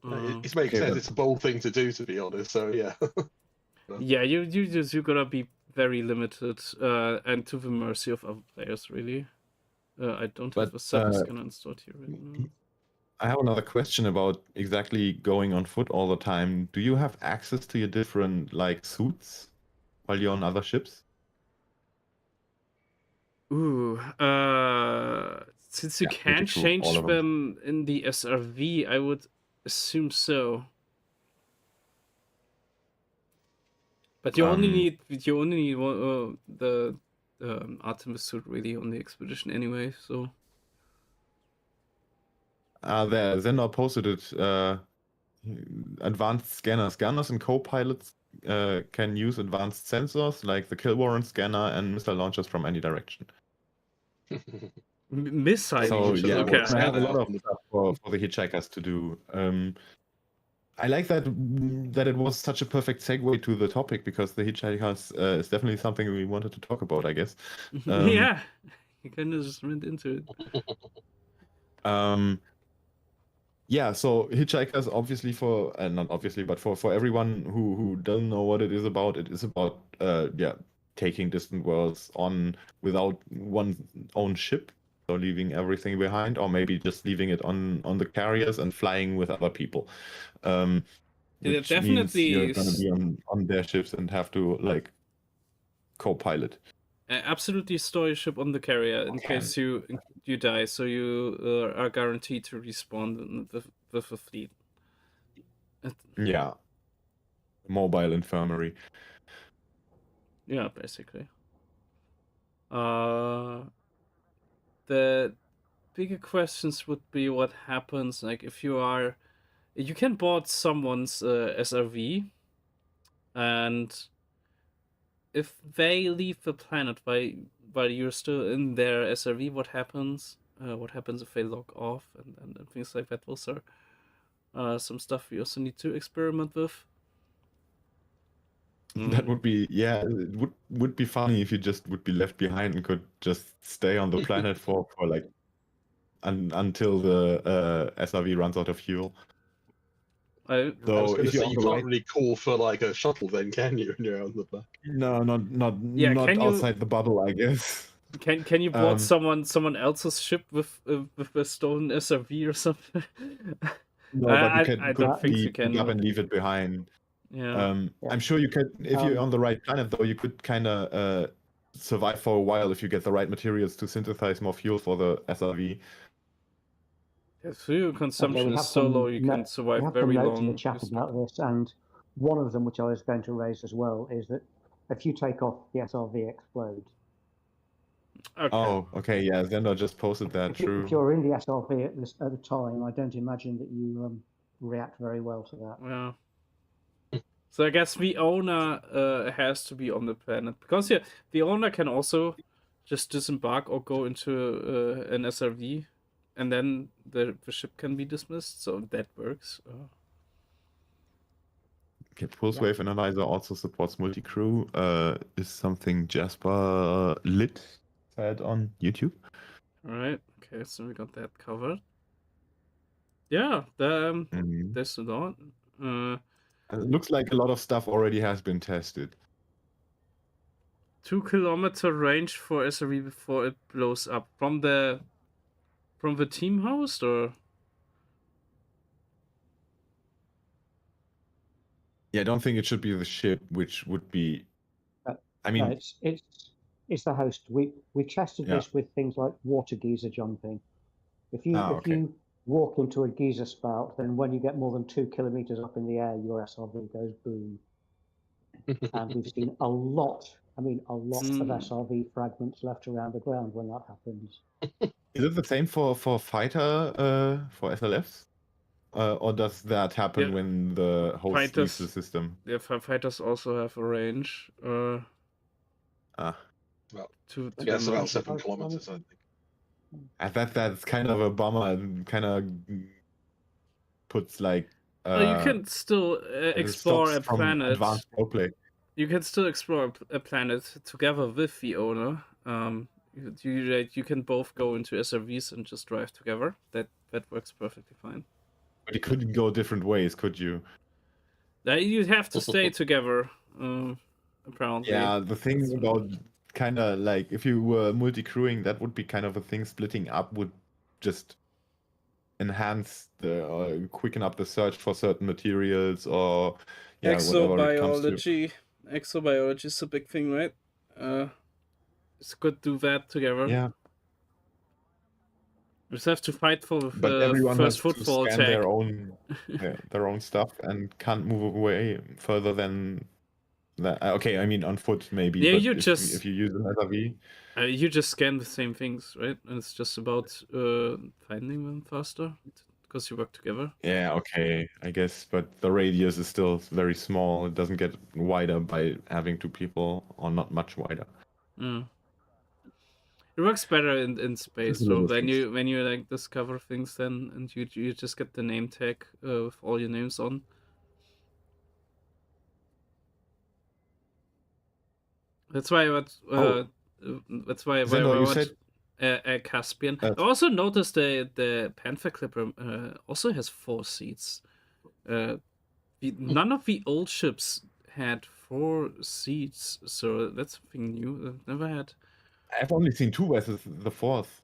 Uh, It makes Okay, sense. but- It's a bold thing to do, to be honest. So yeah. yeah, you're gonna be very limited and to the mercy of other players, really. I don't have But, a setup scanner installed here right now. I have another question about exactly going on foot all the time. Do you have access to your different like suits while you're on other ships? Ooh, since you Yeah, can pretty true, all change of them. them in the SRV, I would assume so. But you only need the Artemis suit really on the expedition anyway. So There, Zender posted it. Advanced scanners. Scanners and co-pilots can use advanced sensors like the kill warrant scanner and missile launchers from any direction. missile So launchers. yeah, Okay. I have a lot of stuff for the Hitchhikers to do. I like that it was such a perfect segue to the topic because the Hitchhikers is definitely something we wanted to talk about, I guess. Yeah, you kind of just went into it. Yeah, so Hitchhikers, obviously not obviously, but for everyone who doesn't know what it is about taking distant worlds on without one's own ship, so leaving everything behind, or maybe just leaving it on the carriers and flying with other people. Which means you're gonna be on their ships and have to like co-pilot. Absolutely store your ship on the carrier in case you die, so you are guaranteed to respawn with the fleet. Yeah. Mobile infirmary. Yeah, basically. The bigger questions would be what happens, like if you can board someone's SRV, and if they leave the planet while you're still in their SRV, what happens? What happens if they log off and things like that? Those are some stuff we also need to experiment with. That would be, yeah, it would be funny if you just would be left behind and could just stay on the planet for like until the SRV runs out of fuel. I was going to say you can't really call for like a shuttle, then, can you? When you're on the back. No, not outside the bubble, I guess. Can you board someone else's ship with a stolen SRV or something? No, but you I don't think you can. Pick up and leave it behind. Yeah. I'm sure you could, if you're on the right planet, though, you could kind of survive for a while if you get the right materials to synthesize more fuel for the SRV. Yeah, fuel consumption is so low, you can survive very long. We have some notes in the chat about this, and one of them, which I was going to raise as well, is that if you take off, the SRV explodes. Okay. Oh, okay, yeah, Zender just posted that, true. If you're in the SRV at the time, I don't imagine that you react very well to that. Yeah. So I guess the owner has to be on the planet, because the owner can also just disembark or go into an SRV, and then the ship can be dismissed. So that works. Okay, Pulse Wave Analyzer also supports multi-crew. Is something Jasper Lit said on YouTube. All right. Okay, so we got that covered. Yeah. There's a lot. It looks like a lot of stuff already has been tested. 2-kilometer range for SRV before it blows up from the team host, or? Yeah, I don't think it should be the ship, which would be. I mean, no, it's the host. We tested this with things like water geyser jumping. If you walk into a geyser spout, then when you get more than 2 kilometers up in the air, your SRV goes boom. And we've seen a lot of SRV fragments left around the ground when that happens. Is it the same for fighter for SLFs? Or does that happen when the host leaves the system? Yeah, fighters also have a range. Well, I guess about 7 kilometers, I think. That's kind of a bummer. And kind of puts like Well, you can still explore stops a from planet. advanced roleplay. You can still explore a planet together with the owner. You can both go into SRVs and just drive together. That works perfectly fine. But you couldn't go different ways, could you? You'd have to stay together. Apparently. Yeah, the thing about kind of like if you were multi-crewing, that would be kind of a thing. Splitting up would just enhance quicken up the search for certain materials or whatever it comes to. Exobiology is a big thing, right? It's good to do that together. Yeah. You just have to fight for the But everyone first has footfall to scan tag. their own stuff and can't move away further than that. Okay, I mean on foot maybe. Yeah, but if you use an SRV, you just scan the same things, right? And it's just about finding them faster because you work together. Yeah, okay, I guess. But the radius is still very small. It doesn't get wider by having two people, or not much wider. It works better in space. Just a So little when you like discover things, then and you just get the name tag with all your names on. That's why that's why Zeno, I you watched said Caspian. I also noticed the Panther Clipper also has 4 seats. None of the old ships had 4 seats, so that's something new. I've never had. I've only seen 2 vessels. The 4th.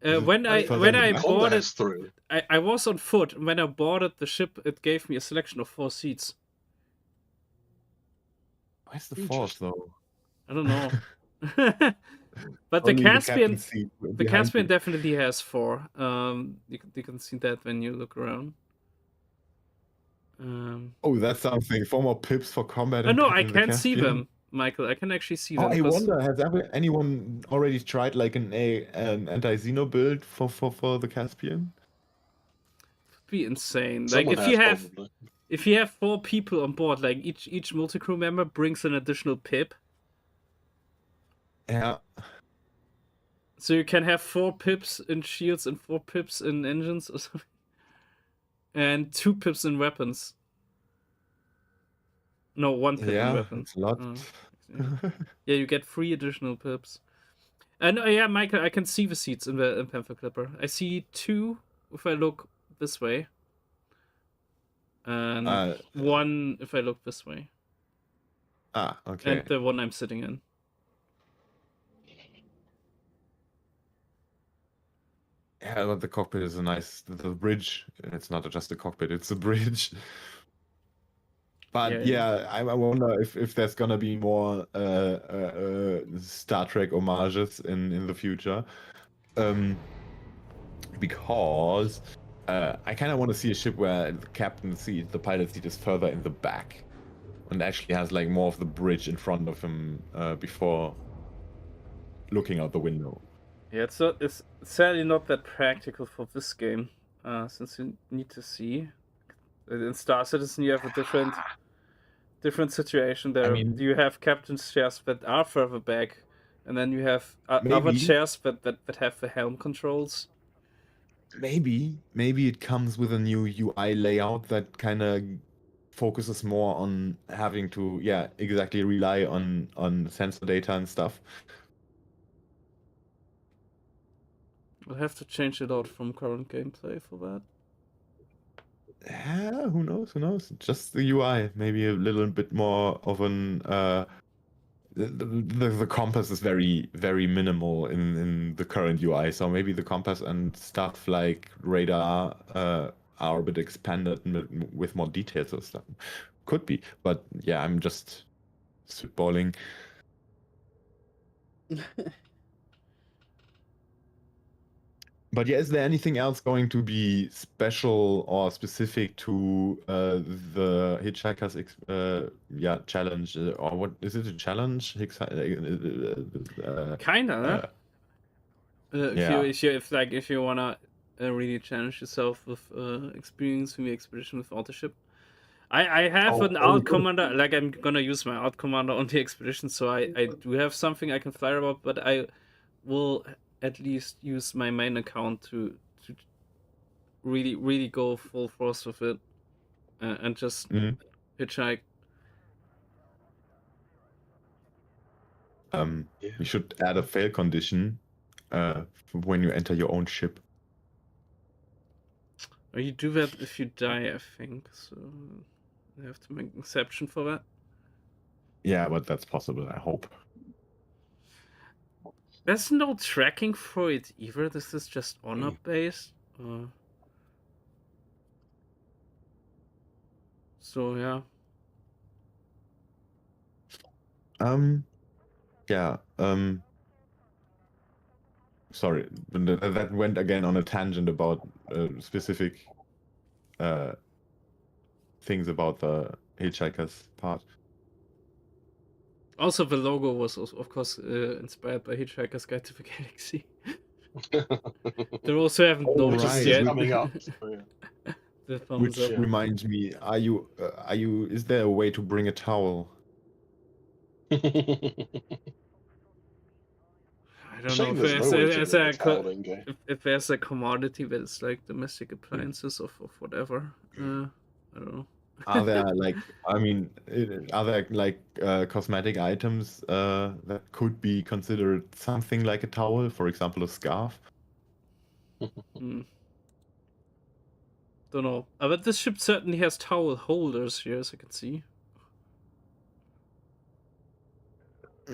When I back? boarded, through. I was on foot. When I boarded the ship, it gave me a selection of 4 seats. Where's the 4th though? I don't know. But the Only Caspian, captain's seat the behind Caspian you. definitely has 4. You can see that when you look around. Oh, that's something. 4 more pips for combat. Oh no, I in the can't see Caspian. them, Michael. I can actually see Oh, them. I 'cause wonder, has anyone already tried like an anti-Xeno build for the Caspian? it'd be insane. Someone Like has, probably. if you have 4 people on board, like each multi-crew member brings an additional pip. Yeah. So you can have 4 pips in shields and 4 pips in engines or something. And 2 pips in weapons. No, 1 pip in Yeah, weapons. it's a lot. Yeah, you get 3 additional pips. And yeah, Michael, I can see the seats in the Panther Clipper. I see 2 if I look this way. And 1 if I look this way. Okay. And the one I'm sitting in. Yeah, but the cockpit is the bridge. It's not just a cockpit, it's a bridge. But yeah, I wonder if there's gonna be more Star Trek homages in the future. Because I kind of want to see a ship where the captain's seat, the pilot seat, is further in the back, and actually has like more of the bridge in front of him before looking out the window. Yeah, it's sadly not that practical for this game, since you need to see. In Star Citizen, you have a different situation there. I mean, you have captain's chairs that are further back, and then you have other maybe. chairs that have the helm controls. Maybe it comes with a new UI layout that kind of focuses more on having to, exactly rely on sensor data and stuff. We'll have to change it out from current gameplay for that. Yeah, who knows? Just the UI, maybe a little bit more of an the compass is very, very minimal in the current UI, so maybe the compass and stuff like radar are a bit expanded with more details or stuff. Could be, but yeah, I'm just spitballing. But yeah, is there anything else going to be special or specific to the Hitchhikers challenge? Or what is it, a challenge? Kinda, if you wanna really challenge yourself with experiencing the expedition without the ship. I have an out commander, like I'm gonna use my out commander on the expedition, so I do have something I can fly about, but I will at least use my main account to really go full force with it, and just hitchhike. You should add a fail condition when you enter your own ship. Or you do that if you die, I think. So you have to make an exception for that. Yeah, but that's possible, I hope. There's no tracking for it either. This is just honor based. So yeah. Yeah. Sorry, that went again on a tangent about specific things about the Hitchhikers part. Also, the logo was, of course, inspired by Hitchhiker's Guide to the Galaxy. They also haven't noticed yet. Coming up. The thumbs Which up. reminds me, are you? Is there a way to bring a towel? I don't know if there's a commodity that's like domestic appliances of whatever. I don't know. Are there cosmetic items that could be considered something like a towel? For example, a scarf. Don't know. But this ship certainly has towel holders here, as I can see.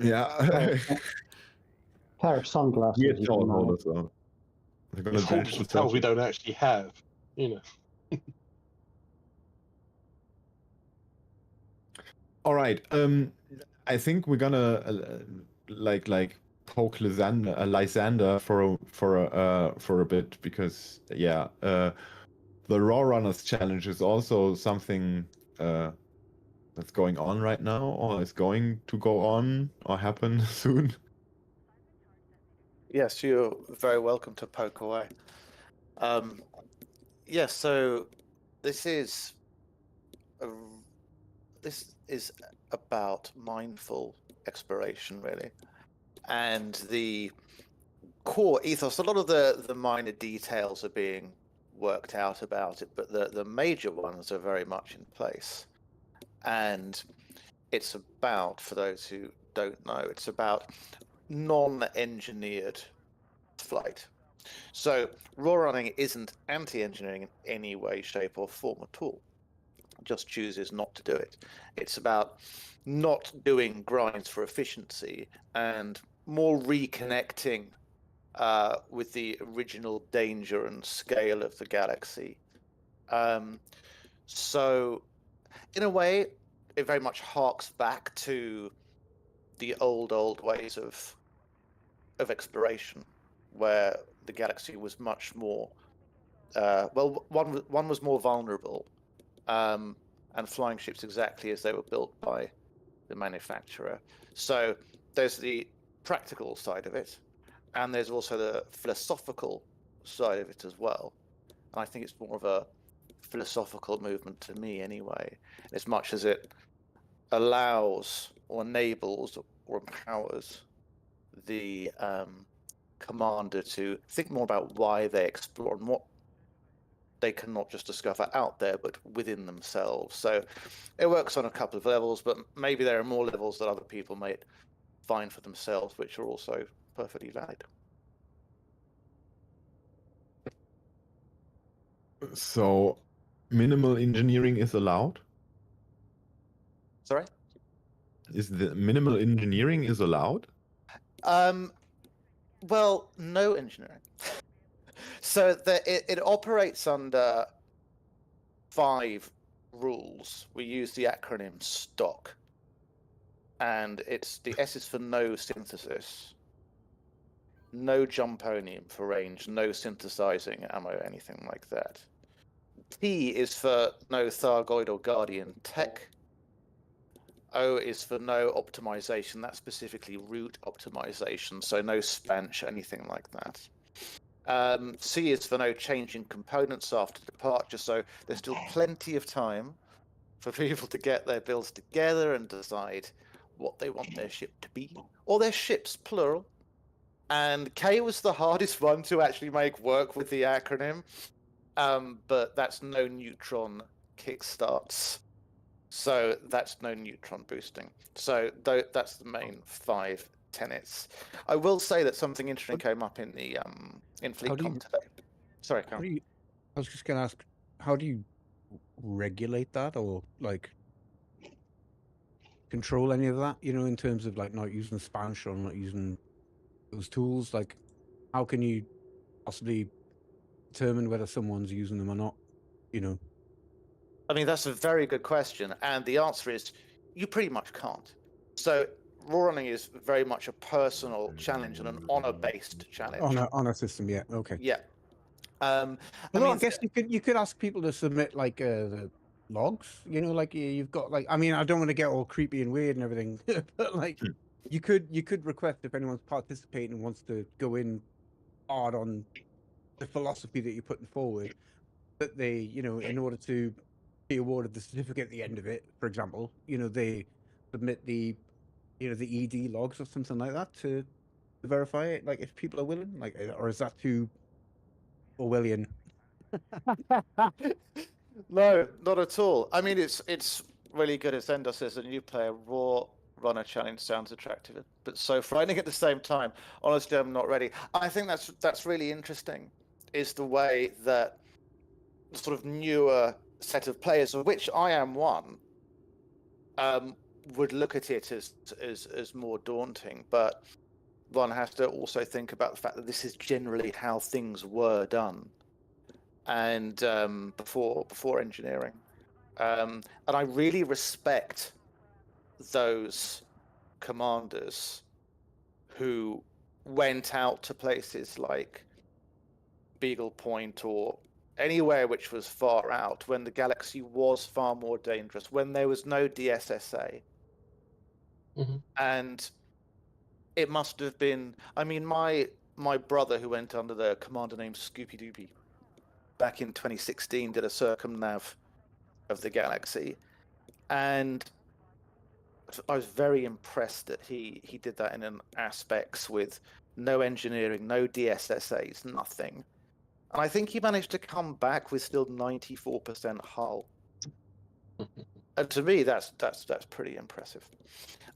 Yeah. Pair of sunglasses. Weird towel holders, though. They're gonna dash the towels we don't actually have, you know. All right. I think we're gonna poke Lysander for a bit, because the Rawrunners challenge is also something that's going on right now, or is going to go on or happen soon. Yes, you're very welcome to poke away. So this is about mindful exploration, really, and the core ethos. A lot of the minor details are being worked out about it, but the major ones are very much in place. And it's about, for those who don't know, it's about non-engineered flight. So raw running isn't anti-engineering in any way, shape, or form at all. It just chooses not to do it. It's about not doing grinds for efficiency and more reconnecting with the original danger and scale of the galaxy. So in a way, it very much harks back to the old ways of exploration, where the galaxy was much more one was more vulnerable, and flying ships exactly as they were built by the manufacturer. So there's the practical side of it, and there's also the philosophical side of it as well. And I think it's more of a philosophical movement to me anyway, as much as it allows or enables or empowers the commander to think more about why they explore and what they can not just discover out there, but within themselves. So it works on a couple of levels, but maybe there are more levels that other people might find for themselves, which are also perfectly valid. So, minimal engineering is allowed? Sorry? Is the minimal engineering is allowed? Well, no engineering. So it operates under 5 rules. We use the acronym STOCK, and the S is for no synthesis, no jumponium for range, no synthesizing ammo, anything like that. T is for no Thargoid or Guardian tech. O is for no optimization. That's specifically route optimization, so no spanch, anything like that. C is for no changing components after departure, so there's still plenty of time for people to get their builds together and decide what they want their ship to be, or their ships, plural, And K was the hardest one to actually make work with the acronym, but that's no neutron kickstarts. So that's no neutron boosting. So that's the main 5 tenets. I will say that something interesting came up in the in FleetCom today. Sorry, Karen. I was just going to ask, how do you regulate that, or like control any of that? You know, in terms of like not using Spanish or not using those tools. Like, how can you possibly determine whether someone's using them or not? You know. I mean, that's a very good question, and the answer is you pretty much can't. So Rawrunning is very much a personal challenge and an honor-based challenge. Honor system, yeah. Okay. Yeah. I guess you could ask people to submit like the logs. You know, like you've got like. I mean, I don't want to get all creepy and weird and everything, but like you could request if anyone's participating and wants to go in hard on the philosophy that you're putting forward, that they, you know, in order to be awarded the certificate at the end of it, for example, you know, they submit the, you know, the ED logs or something like that to verify it. Like, if people are willing, like, or is that too Orwellian? No, not at all. I mean, it's really good, as Ender says, a new player. Raw Runner challenge sounds attractive, but so frightening at the same time. Honestly, I'm not ready. I think that's really interesting, is the way that the sort of newer set of players, of which I am one, would look at it as more daunting. But one has to also think about the fact that this is generally how things were done, and before engineering, and I really respect those commanders who went out to places like Beagle Point or anywhere which was far out, when the galaxy was far more dangerous, when there was no DSSA. Mm-hmm. And it must have been, I mean, my brother, who went under the commander named Scoopy Doopy back in 2016, did a circumnav of the galaxy, and I was very impressed that he did that in an aspects with no engineering, no DSSAs, nothing. And I think he managed to come back with still 94% hull. And to me, that's pretty impressive.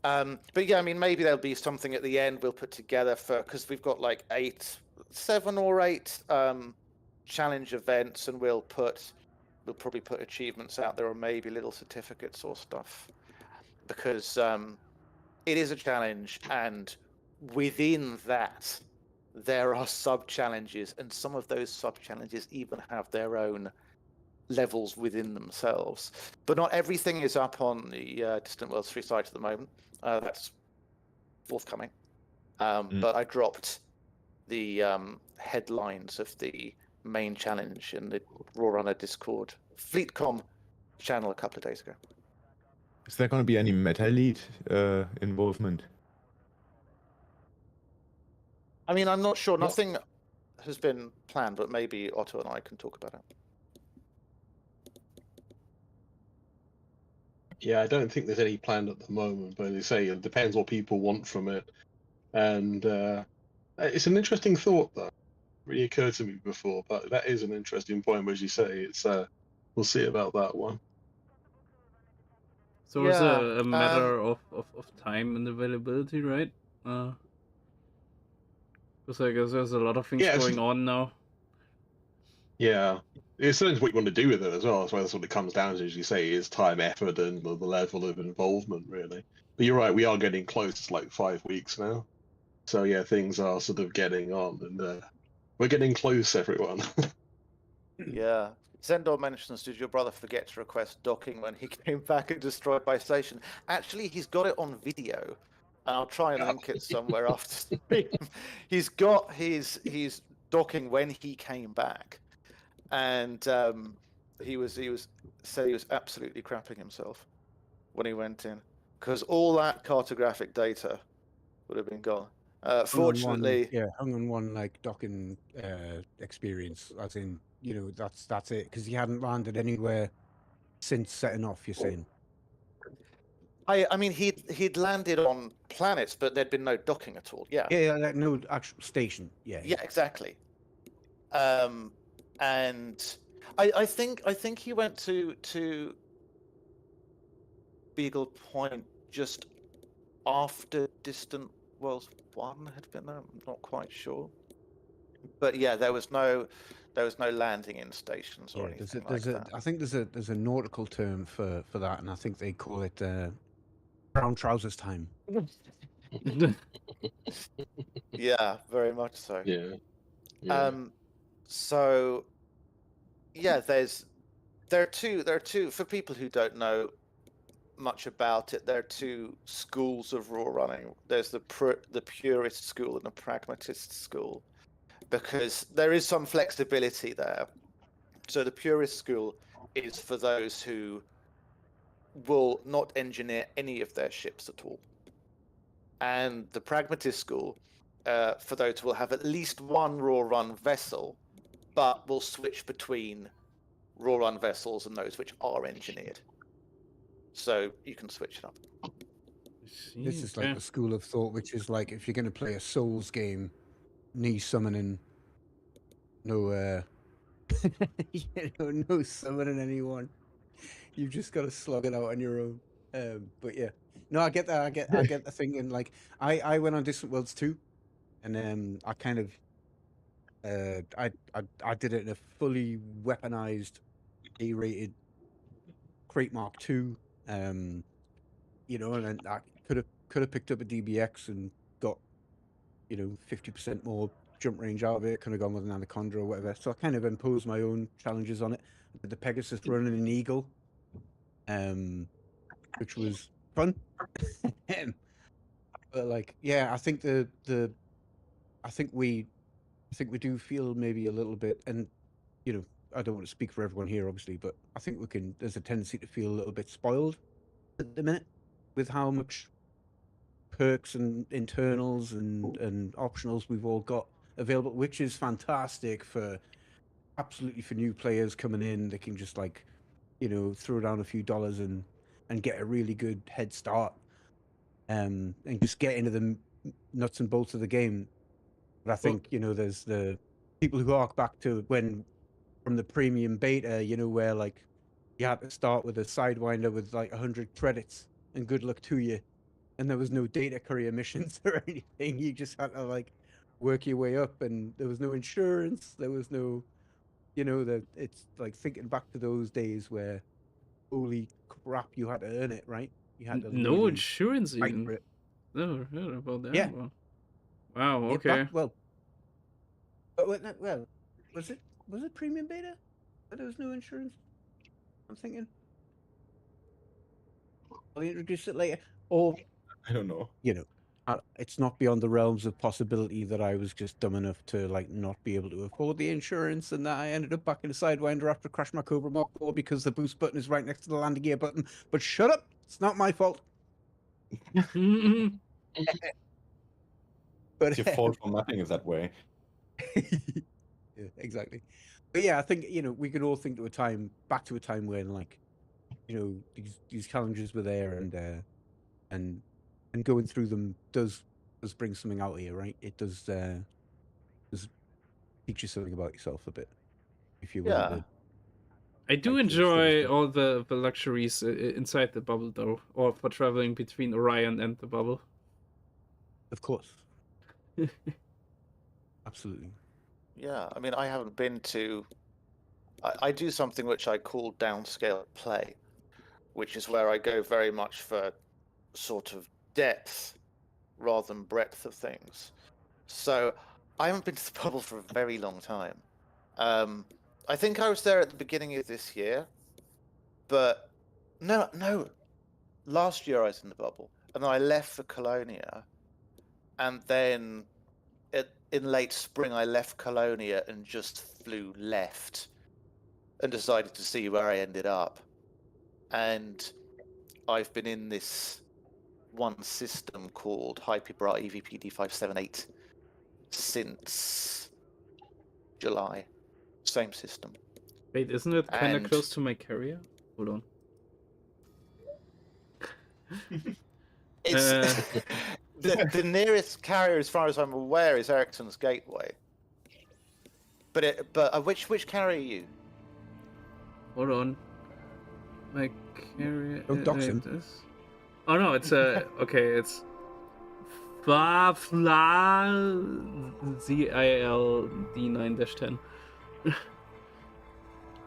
But yeah, I mean, maybe there'll be something at the end we'll put together because we've got like 7 or 8 challenge events, and we'll probably put achievements out there, or maybe little certificates or stuff, because it is a challenge, and within that there are sub-challenges, and some of those sub-challenges even have their own levels within themselves. But not everything is up on the Distant Worlds 3 site at the moment. That's forthcoming. But I dropped the headlines of the main challenge in the Rawrunner Discord FleetCom channel a couple of days ago. Is there going to be any meta lead involvement? I mean, I'm not sure. Nothing has been planned, but maybe Otto and I can talk about it. Yeah, I don't think there's any planned at the moment, but as you say, it depends what people want from it. And it's an interesting thought that really occurred to me before, but that is an interesting point, as you say. It's we'll see about that one. So it's a matter of time and availability, right? Because I guess there's a lot of things going on now. Yeah, it depends what you want to do with it as well. That's why that's what it comes down to, as you say, is time, effort, and the level of involvement, really. But you're right, we are getting close. It's like 5 weeks now. So yeah, things are sort of getting on, and we're getting close, everyone. Yeah. Zendor mentions, did your brother forget to request docking when he came back and destroyed by station? Actually, he's got it on video. And I'll try and link it somewhere after stream. He's got his docking when he came back. And he was absolutely crapping himself when he went in, because all that cartographic data would have been gone. Fortunately, hung on one like docking experience, as in, you know, that's it, because he hadn't landed anywhere since setting off. You're saying? I mean, he'd landed on planets, but there'd been no docking at all. Yeah. Yeah, like no actual station. Yeah. Yeah, exactly. And I think he went to Beagle Point just after Distant Worlds 1 had been there. I'm not quite sure. But yeah, there was no landing in stations or anything like that. I think there's a nautical term for that, and I think they call it brown trousers time. Yeah, very much so. Yeah. So yeah, there are two for people who don't know much about it. There are two schools of raw running. There's the purist school and the pragmatist school, because there is some flexibility there. So the purist school is for those who will not engineer any of their ships at all, and the pragmatist school for those who will have at least one raw run vessel, but will switch between raw run vessels and those which are engineered. So you can switch it up. This is like the school of thought, which is like if you're going to play a Souls game, knee summoning, no no summoning anyone. You've just got to slug it out on your own. But yeah, no, I get that. I get the thing. And like, I went on Distant Worlds 2, and I kind of, I did it in a fully weaponized, A-rated Crate Mark II. You know, and then I could have picked up a DBX and got, 50% more jump range out of it. Could have gone with an Anaconda or whatever. So I kind of imposed my own challenges on it. The Pegasus running an Eagle, which was fun. But like, yeah, I think I think we do feel maybe a little bit, and I don't want to speak for everyone here, obviously, but I think there's a tendency to feel a little bit spoiled at the minute with how much perks and internals and optionals we've all got available, which is fantastic for new players coming in. They can just like, throw down a few dollars and get a really good head start, and just get into the nuts and bolts of the game. But I think, there's the people who hark back to from the premium beta, where like you had to start with a Sidewinder with like 100 credits and good luck to you. And there was no data courier missions or anything. You just had to like work your way up, and there was no insurance. There was no, it's like thinking back to those days where, holy crap, you had to earn it, right? You had to no really insurance fight even. for it. Never heard about that. Yeah. One. Wow. Yeah, Okay. well, was it premium beta? But there was no insurance. I'm thinking. I'll introduce it later, or I don't know. it's not beyond the realms of possibility that I was just dumb enough to like not be able to afford the insurance, and that I ended up back in a Sidewinder after crashing my Cobra Mark 4 because the boost button is right next to the landing gear button. But shut up! It's not my fault. But It's your fault for nothing is that way. yeah, exactly. But yeah, I think we could all think back to a time when like these challenges were there, and going through them does bring something out of you, right? It does teach you something about yourself a bit if you're willing to. I do enjoy all the luxuries inside the bubble, though, or for traveling between Orion and the bubble. Of course. Absolutely. Yeah, I mean, I haven't been to. I do something which I call downscale play, which is where I go very much for sort of depth rather than breadth of things. So I haven't been to the bubble for a very long time. I think I was there at the beginning of this year, but no, last year I was in the bubble, and then I left for Colonia, and then in late spring I left Colonia and just flew left and decided to see where I ended up. And I've been in this one system called Hyperbra EVP D578 since July. Same system. Wait, isn't it kind of close to my carrier? Hold on. It's Uh, the nearest carrier, as far as I'm aware, is Ericsson's Gateway. But which carrier are you? Hold on. My carrier. Don't dox him. Oh no, it's okay. It's Fafla ZILD9-10.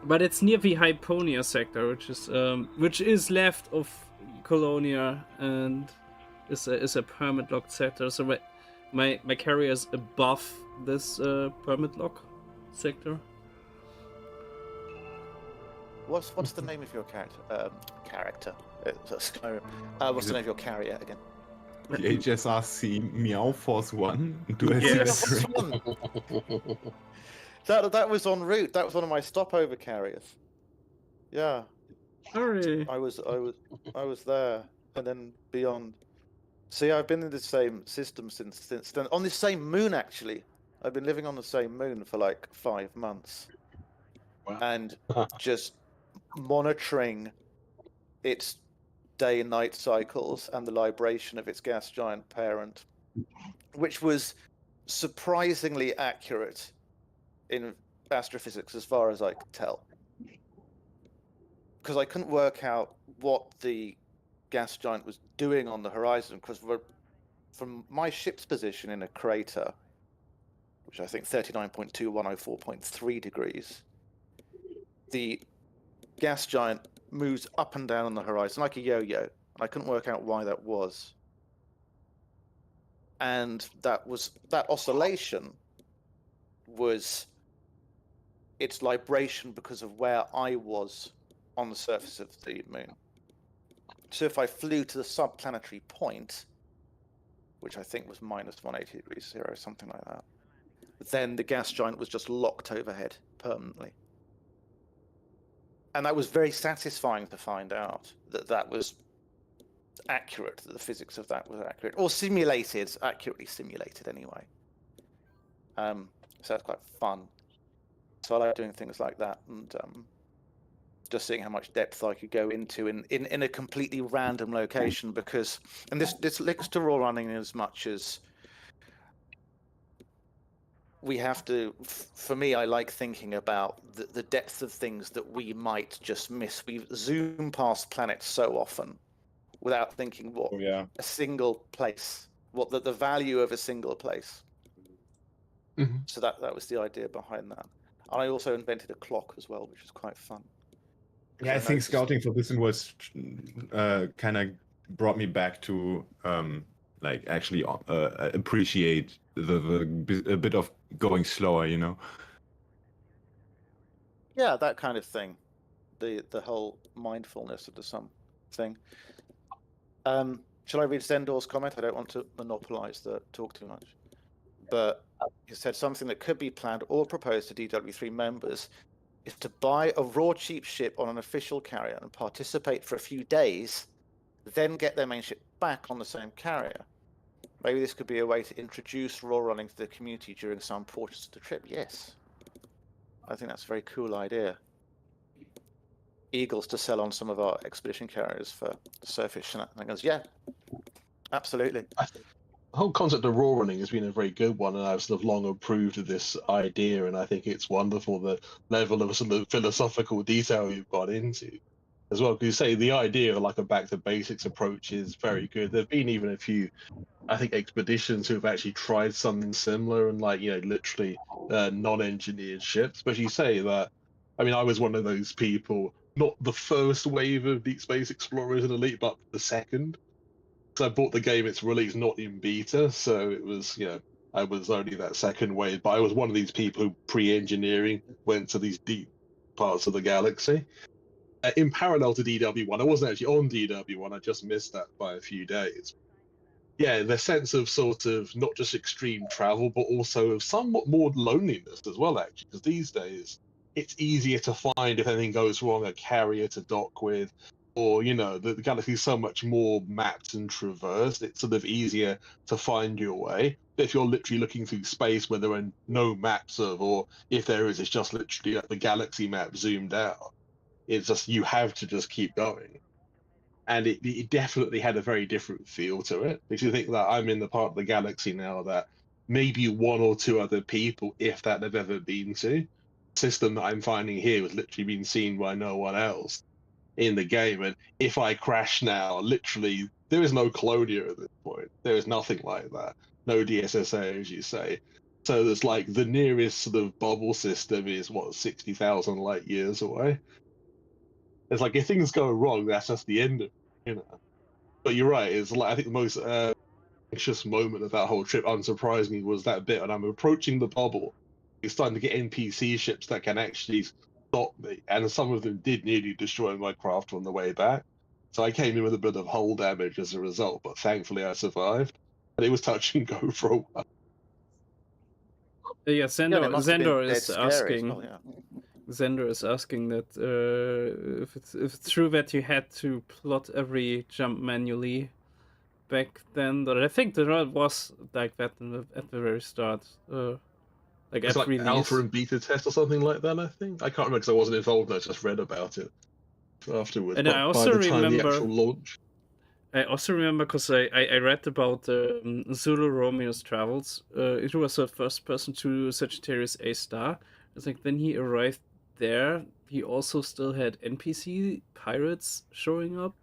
But it's near the Hyponia sector, which is left of Colonia and is a permit locked sector. So my carrier is above this permit lock sector. What's the name of your character? Skyrim. What's the name of your carrier again? HSRC Meow Force 1. Do I Yes. see that correct? That was en route. That was one of my stopover carriers. Yeah, Sorry. I was there, and then beyond. See, I've been in the same system since then. On the same moon, actually. I've been living on the same moon for like 5 months, Wow. and just monitoring its day and night cycles and the libration of its gas giant parent, which was surprisingly accurate in astrophysics as far as I could tell. Because I couldn't work out what the gas giant was doing on the horizon, because from my ship's position in a crater, which I think 39.2104.3 degrees, the gas giant moves up and down on the horizon like a yo-yo. I couldn't work out why that was. And that oscillation was its libration because of where I was on the surface of the moon. So if I flew to the subplanetary point, which I think was minus 180 degrees 0, something like that, then the gas giant was just locked overhead permanently. And that was very satisfying to find out that was accurate, that the physics of that was accurate, or accurately simulated anyway. So that's quite fun. So I like doing things like that, and just seeing how much depth I could go into in a completely random location, because, and this links to raw running as much as we have to, for me, I like thinking about the depth of things that we might just miss. We zoom past planets so often without thinking what a single place, what the value of a single place. Mm-hmm. So that was the idea behind that. And I also invented a clock as well, which was quite fun. Yeah, I think scouting for this one was kind of brought me back to like actually appreciate a bit of going slower, you know. Yeah, that kind of thing. The whole mindfulness of the sun thing. Shall I read Zendor's comment? I don't want to monopolize the talk too much. But he said something that could be planned or proposed to DW3 members is to buy a raw cheap ship on an official carrier and participate for a few days, then get their main ship back on the same carrier. Maybe this could be a way to introduce raw running to the community during some portions of the trip. Yes. I think that's a very cool idea. Eagles to sell on some of our expedition carriers for surface shenanigans. Yeah, absolutely. The whole concept of raw running has been a very good one, and I've sort of long approved of this idea, and I think it's wonderful the level of sort of philosophical detail you've got into as well. Because you say the idea of like a back to basics approach is very good. There've been even a few, I think, expeditions who have actually tried something similar and like, you know, literally non-engineered ships. But you say that, I mean, I was one of those people, not the first wave of Deep Space Explorers and Elite, but the second. So I bought the game its release not in beta, so it was, you know, I was only that second wave, but I was one of these people who pre-engineering went to these deep parts of the galaxy. In parallel to DW1, I wasn't actually on DW1, I just missed that by a few days. Yeah, the sense of sort of not just extreme travel, but also of somewhat more loneliness as well, actually, because these days it's easier to find if anything goes wrong, a carrier to dock with, or, you know, the galaxy is so much more mapped and traversed, it's sort of easier to find your way. But if you're literally looking through space where there are no maps of, or if there is, it's just literally like the galaxy map zoomed out. It's just, you have to just keep going. and it definitely had a very different feel to it. Because you think that I'm in the part of the galaxy now that maybe one or two other people, if that, have ever been to. The system that I'm finding here was literally being seen by no one else in the game, and if I crash now, literally there is no Clonia at this point. There is nothing like that. No DSSA, as you say. So there's like the nearest sort of bubble system is what 60,000 light years away. It's like if things go wrong, that's just the end of it, you know. But you're right. It's like I think the most anxious moment of that whole trip, unsurprisingly, was that bit when I'm approaching the bubble. It's starting to get NPC ships that can actually stop me, and some of them did nearly destroy my craft on the way back. So I came in with a bit of hull damage as a result, but thankfully I survived. But it was touch and go for a while. Yeah, Yeah, and it must have been Zendor dead is scary as asking. well, yeah. Zender is asking that if it's true that you had to plot every jump manually back then, but I think the run was like that at the very start, like It's at like release. alpha and beta test or something like that, I think. I can't remember because I wasn't involved, I just read about it afterwards. And But I also by the time the remember- actual launch. I also remember because I read about Zulu Romeo's travels. It was the first person to Sagittarius A star. I think when he arrived there, he also still had NPC pirates showing up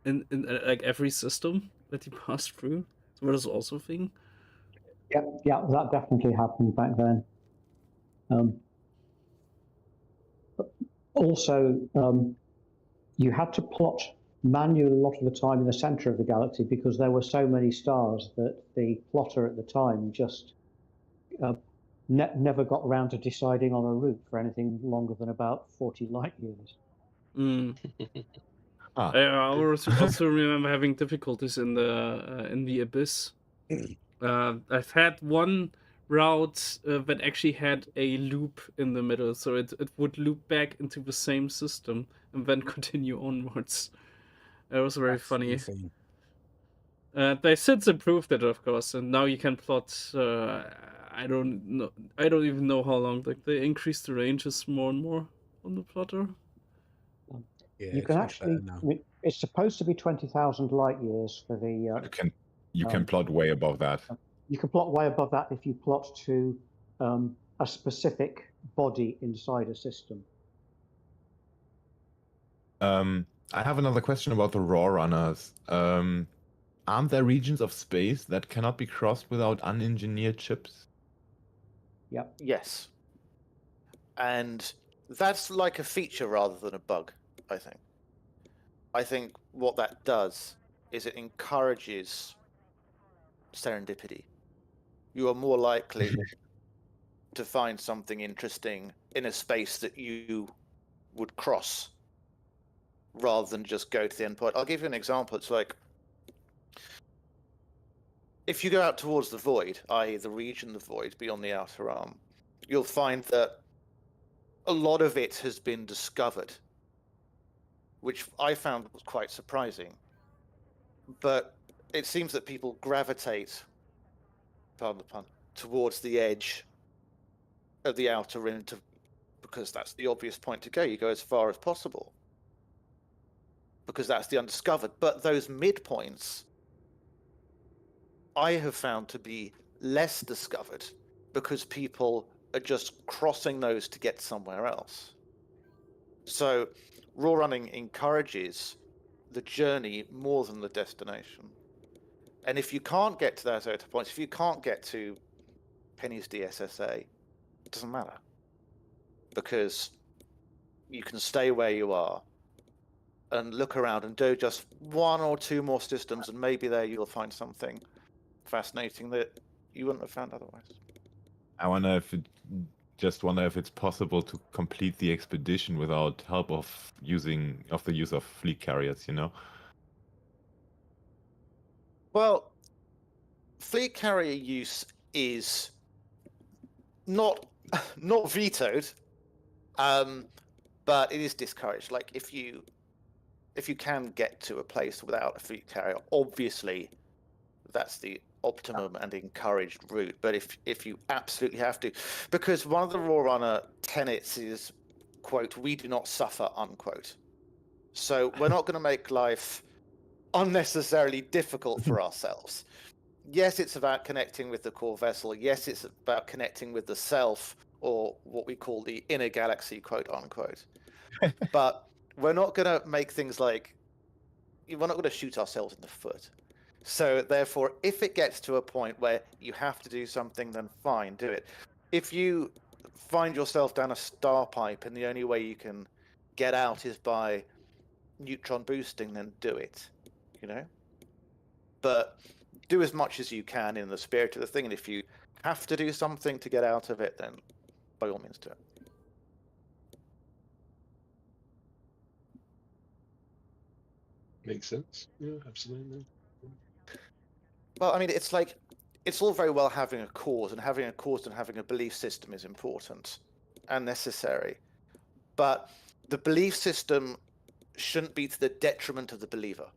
in like every system that he passed through. So that is also a thing. Yeah, that definitely happened back then. Also, you had to plot manually a lot of the time in the center of the galaxy because there were so many stars that the plotter at the time just never got around to deciding on a route for anything longer than about 40 light years. I also remember having difficulties in the abyss. I've had one route that actually had a loop in the middle, so it would loop back into the same system and then continue onwards. It was very funny. Insane. They since improved it, of course, and now you can plot. I don't even know how long. Like they increase the ranges more and more on the plotter. Yeah, You it's can much better actually. now. It's supposed to be 20,000 light years for the. You can plot way above that. You can plot way above that if you plot to a specific body inside a system. I have another question about the Rawrunners. Aren't there regions of space that cannot be crossed without unengineered ships? Yep. Yes. And that's like a feature rather than a bug, I think. I think what that does is it encourages serendipity. You are more likely to find something interesting in a space that you would cross rather than just go to the endpoint. I'll give you an example. It's like if you go out towards the void, i.e. the region of the void beyond the outer arm, you'll find that a lot of it has been discovered, which I found was quite surprising. But it seems that people gravitate, pardon the pun, towards the edge of the outer rim because that's the obvious point to go. You go as far as possible because that's the undiscovered. But those midpoints I have found to be less discovered because people are just crossing those to get somewhere else. So raw running encourages the journey more than the destination. And if you can't get to those outer points, if you can't get to Penny's DSSA, it doesn't matter. Because you can stay where you are and look around and do just one or two more systems, and maybe there you'll find something fascinating that you wouldn't have found otherwise. I wonder if it's possible to complete the expedition without help of the use of fleet carriers, you know? Well, fleet carrier use is not vetoed, but it is discouraged. Like if you can get to a place without a fleet carrier, obviously that's the optimum and encouraged route. But if you absolutely have to, because one of the Raw Runner tenets is, quote, "We do not suffer," unquote. So we're not going to make life unnecessarily difficult for ourselves. Yes, it's about connecting with the core vessel. Yes, it's about connecting with the self, or what we call the inner galaxy, quote unquote. But we're not going to make things like, we're not going to shoot ourselves in the foot. So therefore, if it gets to a point where you have to do something, then fine, do it. If you find yourself down a star pipe and the only way you can get out is by neutron boosting, then do it, you know? But do as much as you can in the spirit of the thing, and if you have to do something to get out of it, then by all means do it. Makes sense. Yeah, absolutely. Well, I mean, it's like, it's all very well having a cause, and having a belief system is important and necessary. But the belief system shouldn't be to the detriment of the believer.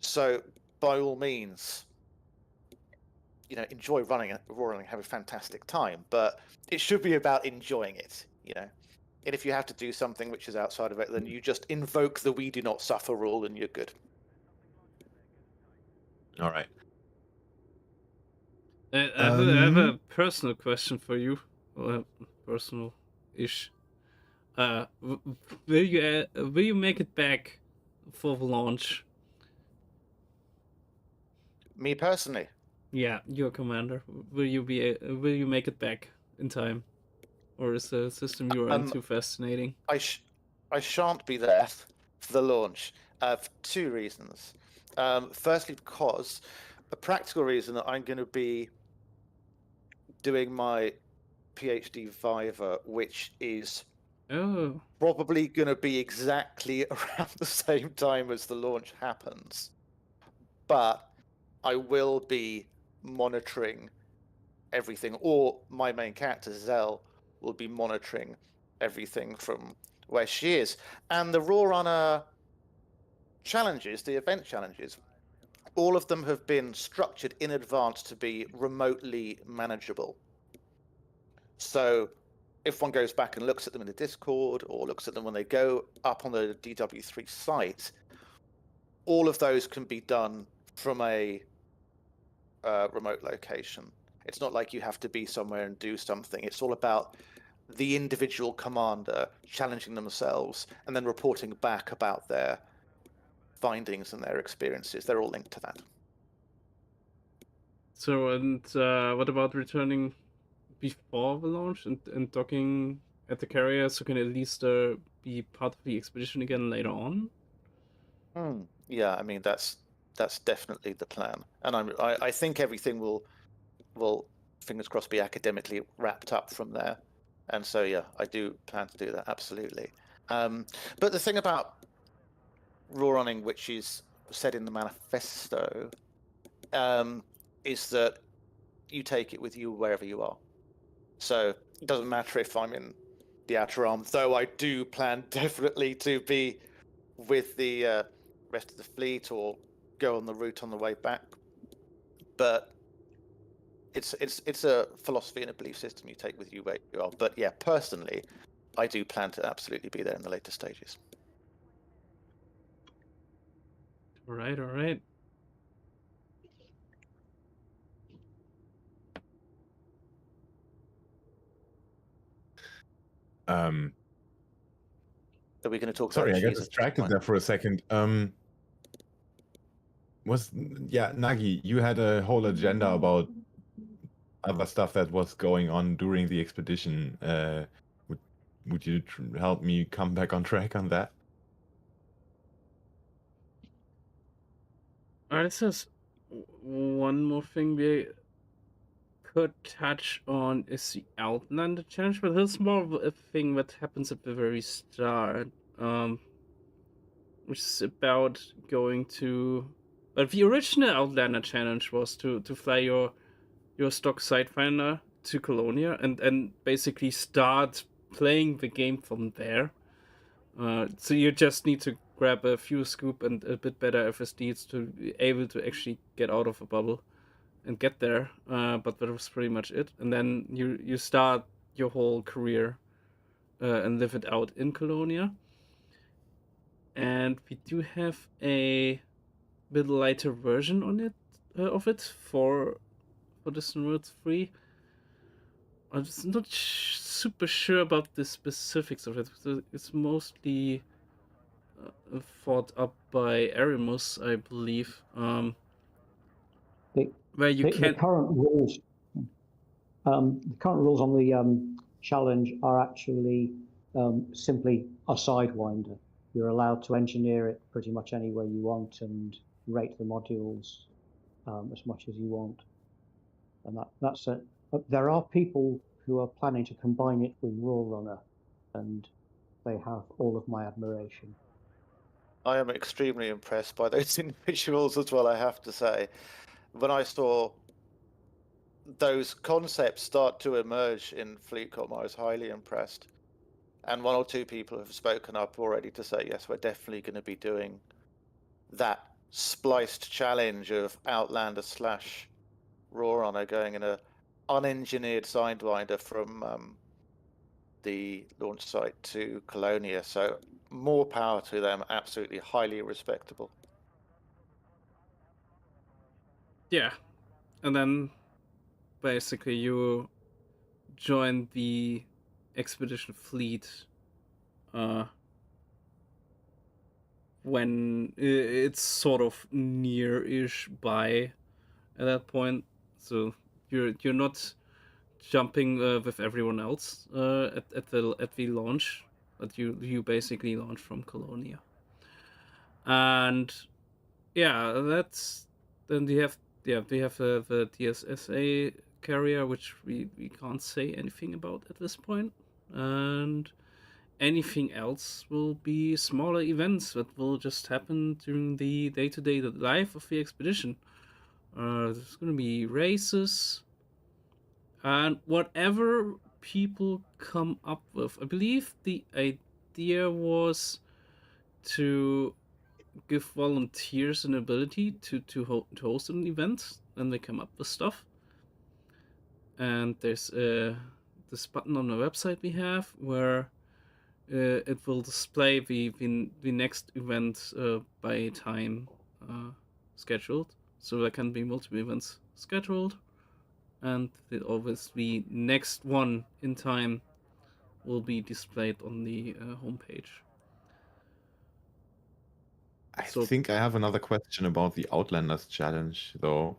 So, by all means, you know, enjoy running, have a fantastic time, but it should be about enjoying it, you know. And if you have to do something which is outside of it, then you just invoke the "we do not suffer" rule, and you're good. All right. I have a personal question for you, or personal-ish. Will you make it back for the launch? Me personally? Yeah, your commander. Will you make it back in time, or is the system you're in too fascinating? I shan't be there for the launch for two reasons. Firstly, because a practical reason that I'm going to be doing my PhD Viva, which is probably going to be exactly around the same time as the launch happens. But I will be monitoring everything, or my main character, Zell, will be monitoring everything from where she is. And the Rawrunner challenges, the event challenges, all of them have been structured in advance to be remotely manageable. So if one goes back and looks at them in the Discord, or looks at them when they go up on the DW3 site, all of those can be done from a remote location. It's not like you have to be somewhere and do something. It's all about the individual commander challenging themselves and then reporting back about their findings and their experiences. They're all linked to that. So, and what about returning before the launch and docking at the carrier, so can at least be part of the expedition again later on? Yeah, I mean that's definitely the plan, and I think everything will fingers crossed be academically wrapped up from there, and so yeah, I do plan to do that, absolutely. But the thing about Rawrunning, which is said in the manifesto, is that you take it with you wherever you are. So it doesn't matter if I'm in the Outer Arm, though I do plan definitely to be with the rest of the fleet or go on the route on the way back. But it's a philosophy and a belief system you take with you where you are. But yeah, personally, I do plan to absolutely be there in the later stages. All right. Are we going to talk Sorry, about I got cheese? distracted there for a second. Nagi, you had a whole agenda about other stuff that was going on during the expedition. Would you help me come back on track on that? This is one more thing we could touch on is the Outlander challenge, but it's more of a thing that happens at the very start, which is about going to. But the original Outlander challenge was to fly your stock Sidefinder to Colonia and basically start playing the game from there. So you just need to grab a fuel scoop and a bit better FSDs to be able to actually get out of a bubble and get there. But that was pretty much it. And then you start your whole career and live it out in Colonia. and we do have a bit lighter version on it of it for Distant Worlds 3. I'm just not super sure about the specifics of it. It's mostly thought up by Arimus, I believe. Where you The can current rules, on the challenge are actually simply a sidewinder. You're allowed to engineer it pretty much any way you want and rate the modules as much as you want. And that's it. There are people who are planning to combine it with Rawrunner, and they have all of my admiration. I am extremely impressed by those individuals as well, I have to say. When I saw those concepts start to emerge in FleetCom, I was highly impressed. And one or two people have spoken up already to say, yes, we're definitely going to be doing that spliced challenge of Outlanders / Rawrunner going in a unengineered sidewinder from the launch site to Colonia. So more power to them, absolutely highly respectable. Yeah, and then basically you join the expedition fleet when it's sort of near-ish by at that point. So you're not jumping with everyone else at the launch, but you basically launch from Colonia. And yeah, that's then we have the DSSA carrier, which we can't say anything about at this point, and anything else will be smaller events that will just happen during the day-to-day life of the expedition. There's going to be races and whatever people come up with. I believe the idea was to give volunteers an ability to host an event, and they come up with stuff. And there's this button on the website we have where it will display the next event by time scheduled. So there can be multiple events scheduled, and the next one in time will be displayed on the homepage. I think I have another question about the Outlanders challenge, though.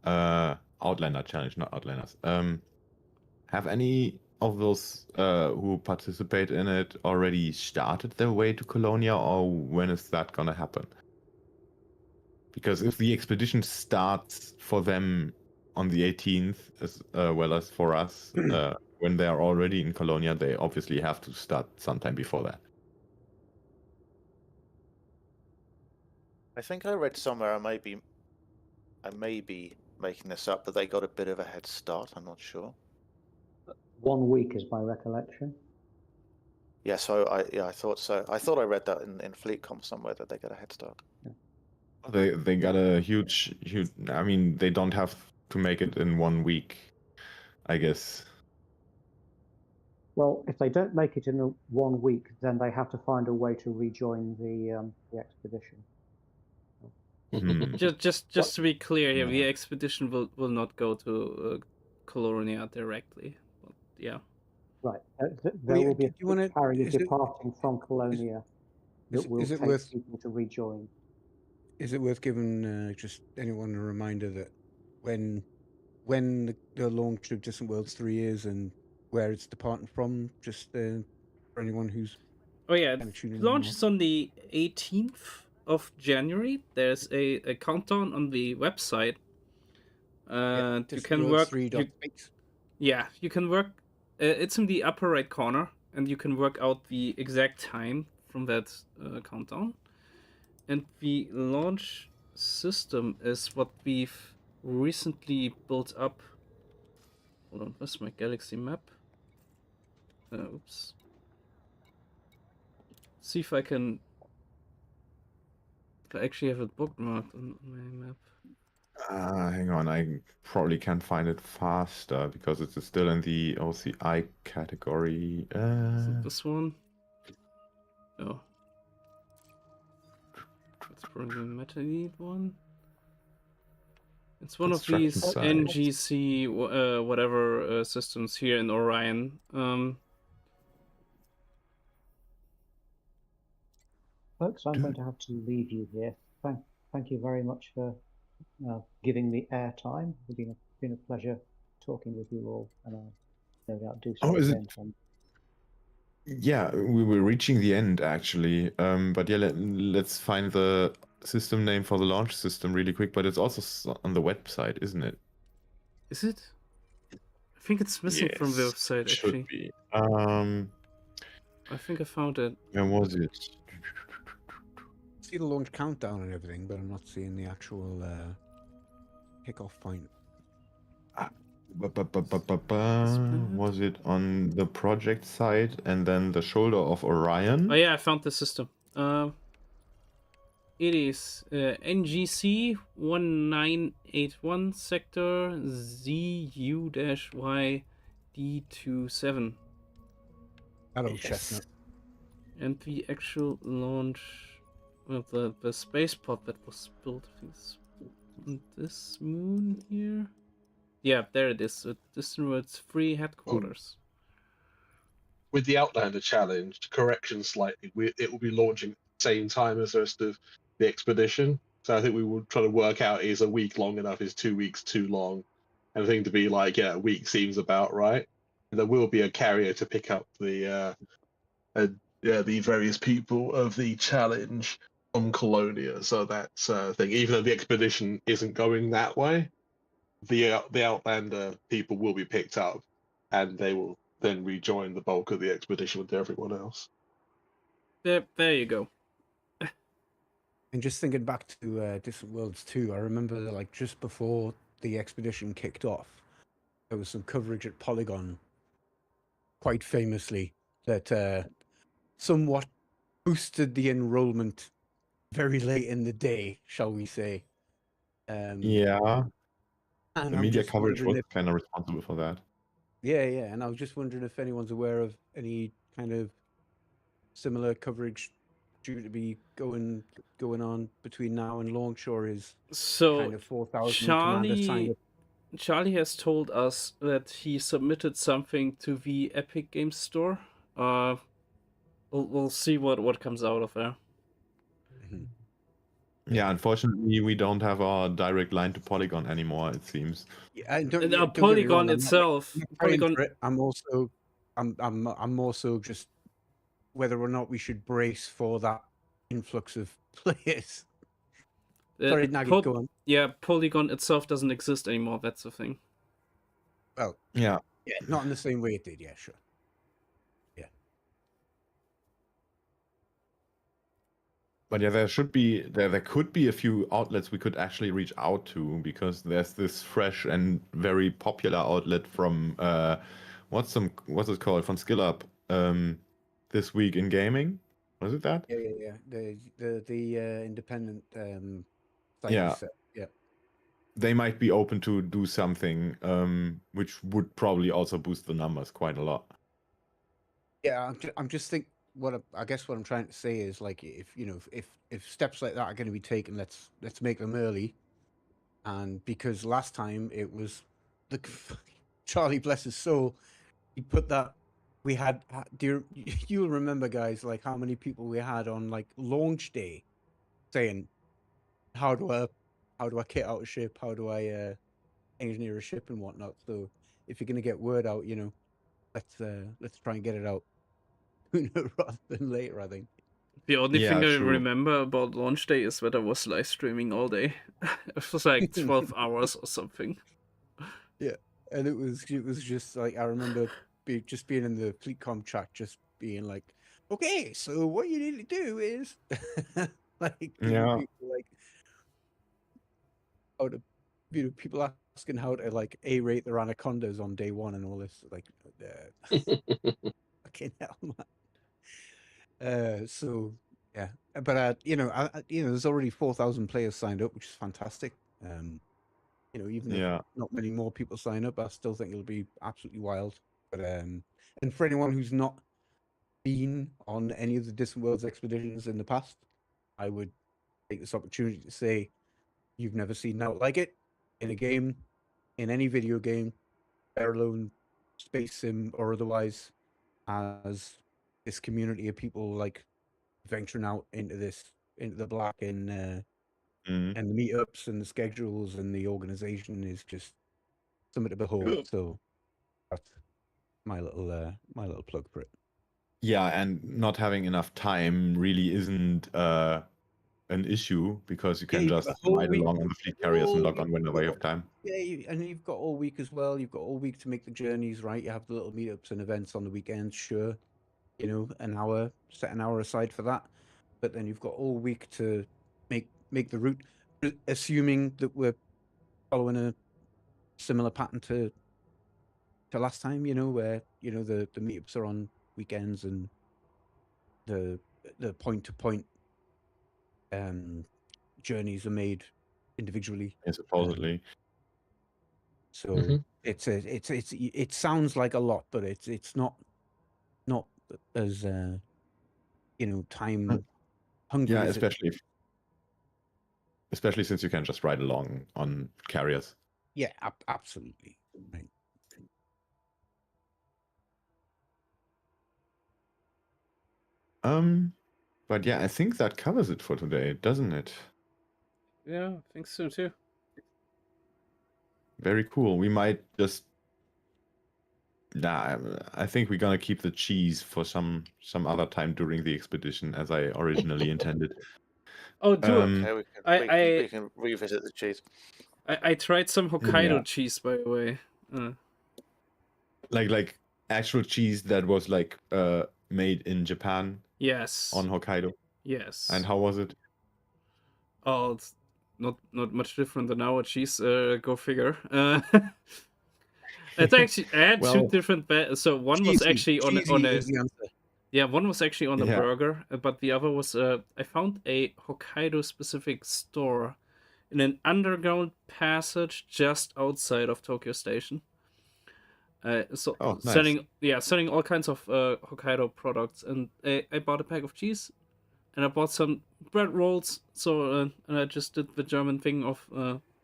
Outlander challenge, not Outlanders. Have any of those who participate in it already started their way to Colonia, or when is that gonna happen? Because if the expedition starts for them on the 18th, as well as for us, when they are already in Colonia, they obviously have to start sometime before that. I think I read somewhere, I may be making this up, but they got a bit of a head start. I'm not sure. 1 week is my recollection. Yeah, so I thought so. I thought I read that in FleetCom somewhere that they got a head start. Yeah. They got a huge. I mean, they don't have to make it in 1 week, I guess. Well, if they don't make it in 1 week, then they have to find a way to rejoin the expedition. Just to be clear here, the expedition will not go to Colonia directly. But yeah. Right. There will be a carrier departing from Colonia that will take people to rejoin. Is it worth giving just anyone a reminder that when the launch of Distant Worlds 3 is and where it's departing from, just for anyone who's... Oh yeah, it launches on the 18th of January. There's a countdown on the website. You can work... You can work... it's in the upper right corner, and you can work out the exact time from that countdown. And the launch system is what we've recently built up. Hold on, where's my galaxy map? Oops. See if I actually have it bookmarked on my map. Hang on, I probably can find it faster because it's still in the OCI category. Is it this one? No. Probably the Meta Lead one. It's one of Construction these site. NGC whatever systems here in Orion. Folks, I'm going to have to leave you here. Thank you very much for giving me airtime. It's been a pleasure talking with you all, and I'll no doubt do so is again. Yeah, we were reaching the end actually. But yeah, let's find the system name for the launch system really quick. But it's also on the website, isn't it? Is it? I think it's missing from the Yes, website it should actually. be. I think I found it. Where was it? See the launch countdown and everything, but I'm not seeing the actual kickoff point. Was it on the project side and then the shoulder of Orion? Oh yeah, I found the system. It is NGC 1981 sector ZU-Y D27. Hello, Chestnut. And the actual launch of the space pod that was built, I think it's on this moon here. Yeah, there it is. DW3 headquarters. With the Outlander challenge, correction slightly, it will be launching at the same time as the rest of the expedition. So I think we will try to work out, is a week long enough, is 2 weeks too long? And I think to be like, yeah, a week seems about right. And there will be a carrier to pick up the various people of the challenge from Colonia. So that's a thing. Even though the expedition isn't going that way, the Outlander people will be picked up, and they will then rejoin the bulk of the expedition with everyone else. There you go. And just thinking back to Distant Worlds 2, I remember that, like, just before the expedition kicked off, there was some coverage at Polygon, quite famously, that somewhat boosted the enrollment very late in the day, shall we say. Yeah, And the I'm media just coverage wondering was kind of responsible for that. Yeah, and I was just wondering if anyone's aware of any kind of similar coverage due to be going on between now and launch, or is So kind of 4,000 commanders signed up? Charlie has told us that he submitted something to the Epic Games Store. We'll see what comes out of there. Mhm. Yeah, unfortunately, we don't have our direct line to Polygon anymore. It seems. Yeah, and And, don't get me Polygon wrong, I'm not itself, praying Polygon. for it. I'm more so just whether or not we should brace for that influx of players. Sorry, Nugget, go on. Yeah, Polygon itself doesn't exist anymore. That's the thing. Well, Yeah. not in the same way it did. Yeah, sure. But yeah, there could be a few outlets we could actually reach out to, because there's this fresh and very popular outlet from what's it called, from SkillUp, this week in gaming. Was it that? Yeah. The independent site Yeah. yeah. They might be open to do something, which would probably also boost the numbers quite a lot. Yeah, I'm just think I guess what I'm trying to say is, like, if steps like that are going to be taken, let's make them early. And because last time it was Charlie, bless his soul, he put that we had. You'll remember, guys, like how many people we had on like launch day saying, how do I kit out a ship? How do I engineer a ship and whatnot? So if you're going to get word out, let's try and get it out sooner rather than later, I think. The only thing I true. remember about launch day is that I was live streaming all day. It was like 12 hours or something. Yeah, and it was just like, I remember just being in the FleetCom chat, just being like, okay, so what you need to do is like, Yeah. people like how to, people asking how to like A-rate their anacondas on day one and all this, like, fucking hell, man. So yeah, but there's already 4,000 players signed up, which is fantastic. Even if not many more people sign up, I still think it'll be absolutely wild. But and for anyone who's not been on any of the Distant Worlds expeditions in the past, I would take this opportunity to say you've never seen nothing like it in a game, in any video game, let alone space sim or otherwise, as this community of people like venturing out into the black and the meetups and the schedules and the organization is just something to behold. So that's my little plug for it. Yeah, and not having enough time really isn't an issue, because you can you've just got a whole ride week- along on the fleet carriers and whole log on week whenever you to have time. Yeah, and you've got all week as well. You've got all week to make the journeys, right? You have the little meetups and events on the weekends, sure. You know, set an hour aside for that. But then you've got all week to make the route, assuming that we're following a similar pattern to last time, you know, where, you know, the meetups are on weekends and the point-to-point journeys are made individually. Yeah, supposedly. So it sounds like a lot, but it's not as you know, time hungry. Yeah, as it- especially since you can just ride along on carriers. yeah, absolutely. Right. But yeah, I think that covers it for today, doesn't it? Yeah, I think so too. Very cool. We might just... Nah, I think we're gonna keep the cheese for some other time during the expedition, as I originally intended. Oh, do Okay, we can revisit the cheese. I tried some Hokkaido Yeah. cheese, by the way. Like actual cheese that was like made in Japan Yes. on Hokkaido. Yes. And how was it? Oh, it's not much different than our cheese. Go figure. It's actually I had two Well, different. So one was Cheesy. actually on Cheesy a is the answer. yeah, one was actually on a Yeah. burger, but the other was I found a Hokkaido specific store in an underground passage just outside of Tokyo Station. So Oh, nice. selling all kinds of Hokkaido products, and I bought a pack of cheese, and I bought some bread rolls. So and I just did the German thing of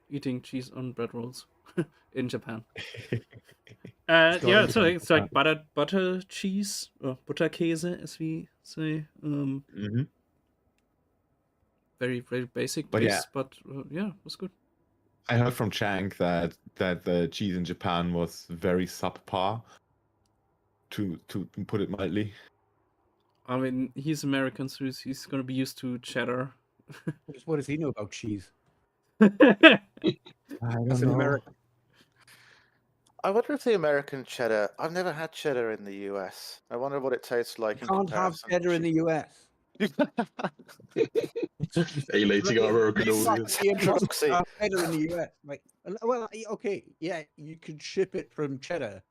eating cheese on bread rolls in Japan. Yeah, it's like butter cheese or Butterkäse, as we say. Mhm. Very very basic, But yeah. but yeah, it was good. I heard from Chang that the cheese in Japan was very subpar, to put it mildly. I mean, he's American, so he's gonna be used to cheddar. What does he know about cheese? I As an American. I wonder if the American cheddar. I've never had cheddar in the US. I wonder what it tastes like. You can't have cheddar in the US. Alienating our American audience. Cheddar in the US. Like, well, okay, yeah, you could ship it from cheddar,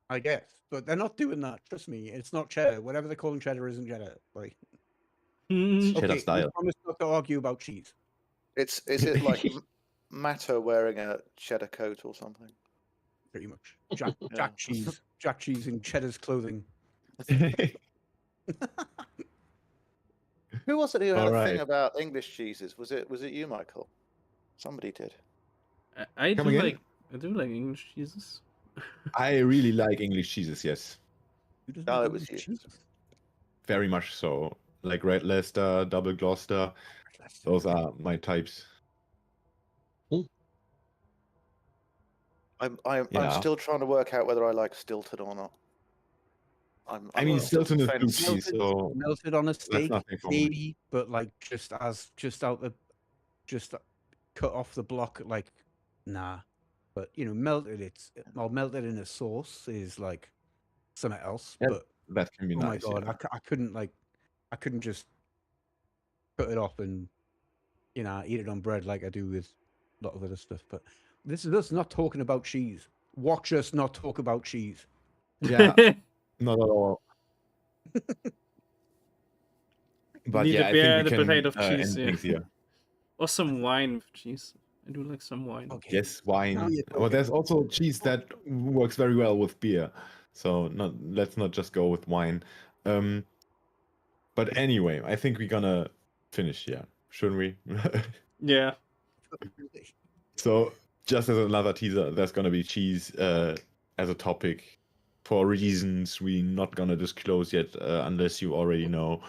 I guess, but they're not doing that. Trust me, it's not cheddar. Whatever they're calling cheddar isn't cheddar. Like, Cheddar okay, style. we promise not to argue about cheese. Is it like Matto wearing a cheddar coat or something? Pretty much. Jack cheese. Jack cheese in cheddar's clothing. Who was it who had All a thing right. about English cheeses? Was it you, Michael? Somebody did. I do Come again? like English cheeses. I really like English cheeses, yes. Who doesn't No, like it was English you. cheese? Very much so. Like Red Leicester, Double Gloucester. Those are my types. I'm Yeah. still trying to work out whether I like Stilton or not. I mean, Stilton is blue fence. cheese, so Melted on a steak, nothing for me. maybe, but like just cut off the block, like nah. But you know, melted in a sauce is like something else. Yeah, But that can be oh nice. my god, yeah. I couldn't just cut it off and eat it on bread like I do with a lot of other stuff. But this is us not talking about cheese. Watch us not talk about cheese. Yeah, not at all. But Need yeah, a I beer think and we a can plate of cheese, end yeah. things here. Or some wine with cheese. I do like some wine. Okay. Yes, wine. Now you're Well, talking. there's also cheese that works very well with beer. So let's not just go with wine. But anyway, I think we're gonna finish here. shouldn't we? Yeah. So, just as another teaser, there's gonna be cheese as a topic for reasons we're not gonna disclose yet, unless you already know.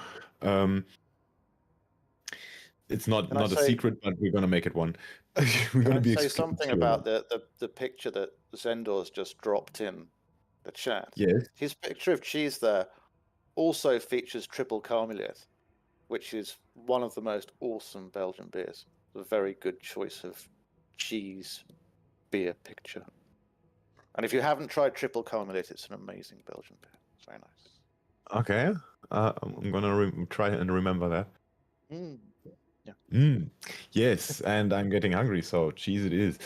It's not Can I a say- secret, but we're gonna make it one. We're Can gonna I be say exclusive something to about it. the picture that Zendor's just dropped in the chat? Yes. His picture of cheese there also features triple carmelit, which is one of the most awesome Belgian beers. A very good choice of cheese beer picture. And if you haven't tried triple carmelit, it's an amazing Belgian beer. It's very nice. Okay. I'm gonna try and remember that. Yeah. Yes, and I'm getting hungry, so cheese it is.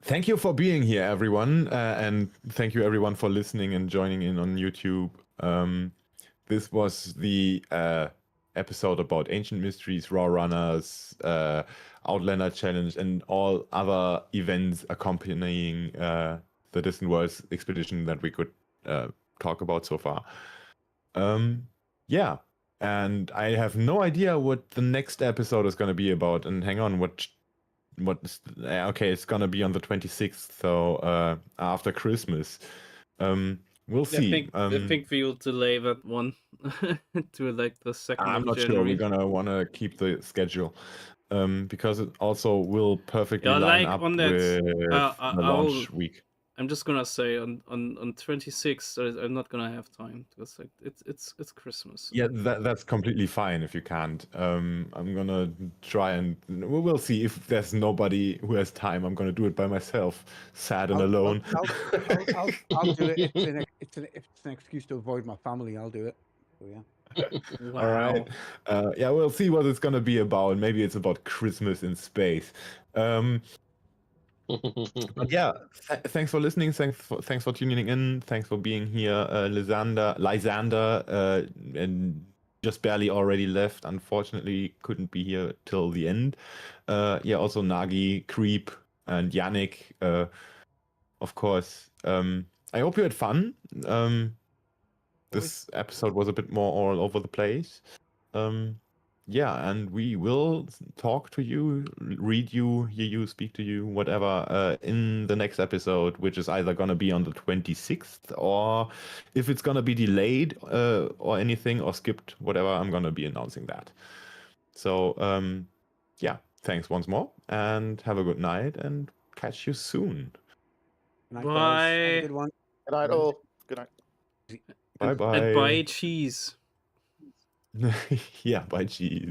Thank you for being here, everyone, and thank you everyone for listening and joining in on YouTube. This was the episode about Ancient Mysteries, Rawrunners, Outlander Challenge, and all other events accompanying the Distant Worlds expedition that we could talk about so far. Yeah, and I have no idea what the next episode is going to be about. And hang on, okay, it's going to be on the 26th, so after Christmas. We'll see. I think we'll delay that one to like the 2nd I'm of not sure. January. We're gonna want to keep the schedule, because it also will perfectly Yeah, line like up on that, with the launch week. I'm just gonna say on 26th, I'm not gonna have time because like it's Christmas. Yeah, that's completely fine if you can't. I'm gonna try and we'll see if there's nobody who has time. I'm gonna do it by myself, sad and alone. I'll do it. If it's an excuse to avoid my family, I'll do it. So yeah. Wow. All right. Yeah, we'll see what it's gonna be about. Maybe it's about Christmas in space. But yeah, thanks for listening. Thanks for tuning in. Thanks for being here, Lysander, and just barely already left. Unfortunately, couldn't be here till the end. Yeah, also Nagi, Creep, and Yannick, of course. I hope you had fun. This episode was a bit more all over the place. Yeah, and we will talk to you, read you, hear you, speak to you, whatever, in the next episode, which is either going to be on the 26th, or if it's going to be delayed or anything, or skipped, whatever, I'm going to be announcing that. So, yeah, thanks once more, and have a good night, and catch you soon. Good night, guys. Have a Bye. good one. Good night, all. Good night. Bye-bye. And buy cheese. Yeah, bye, cheese.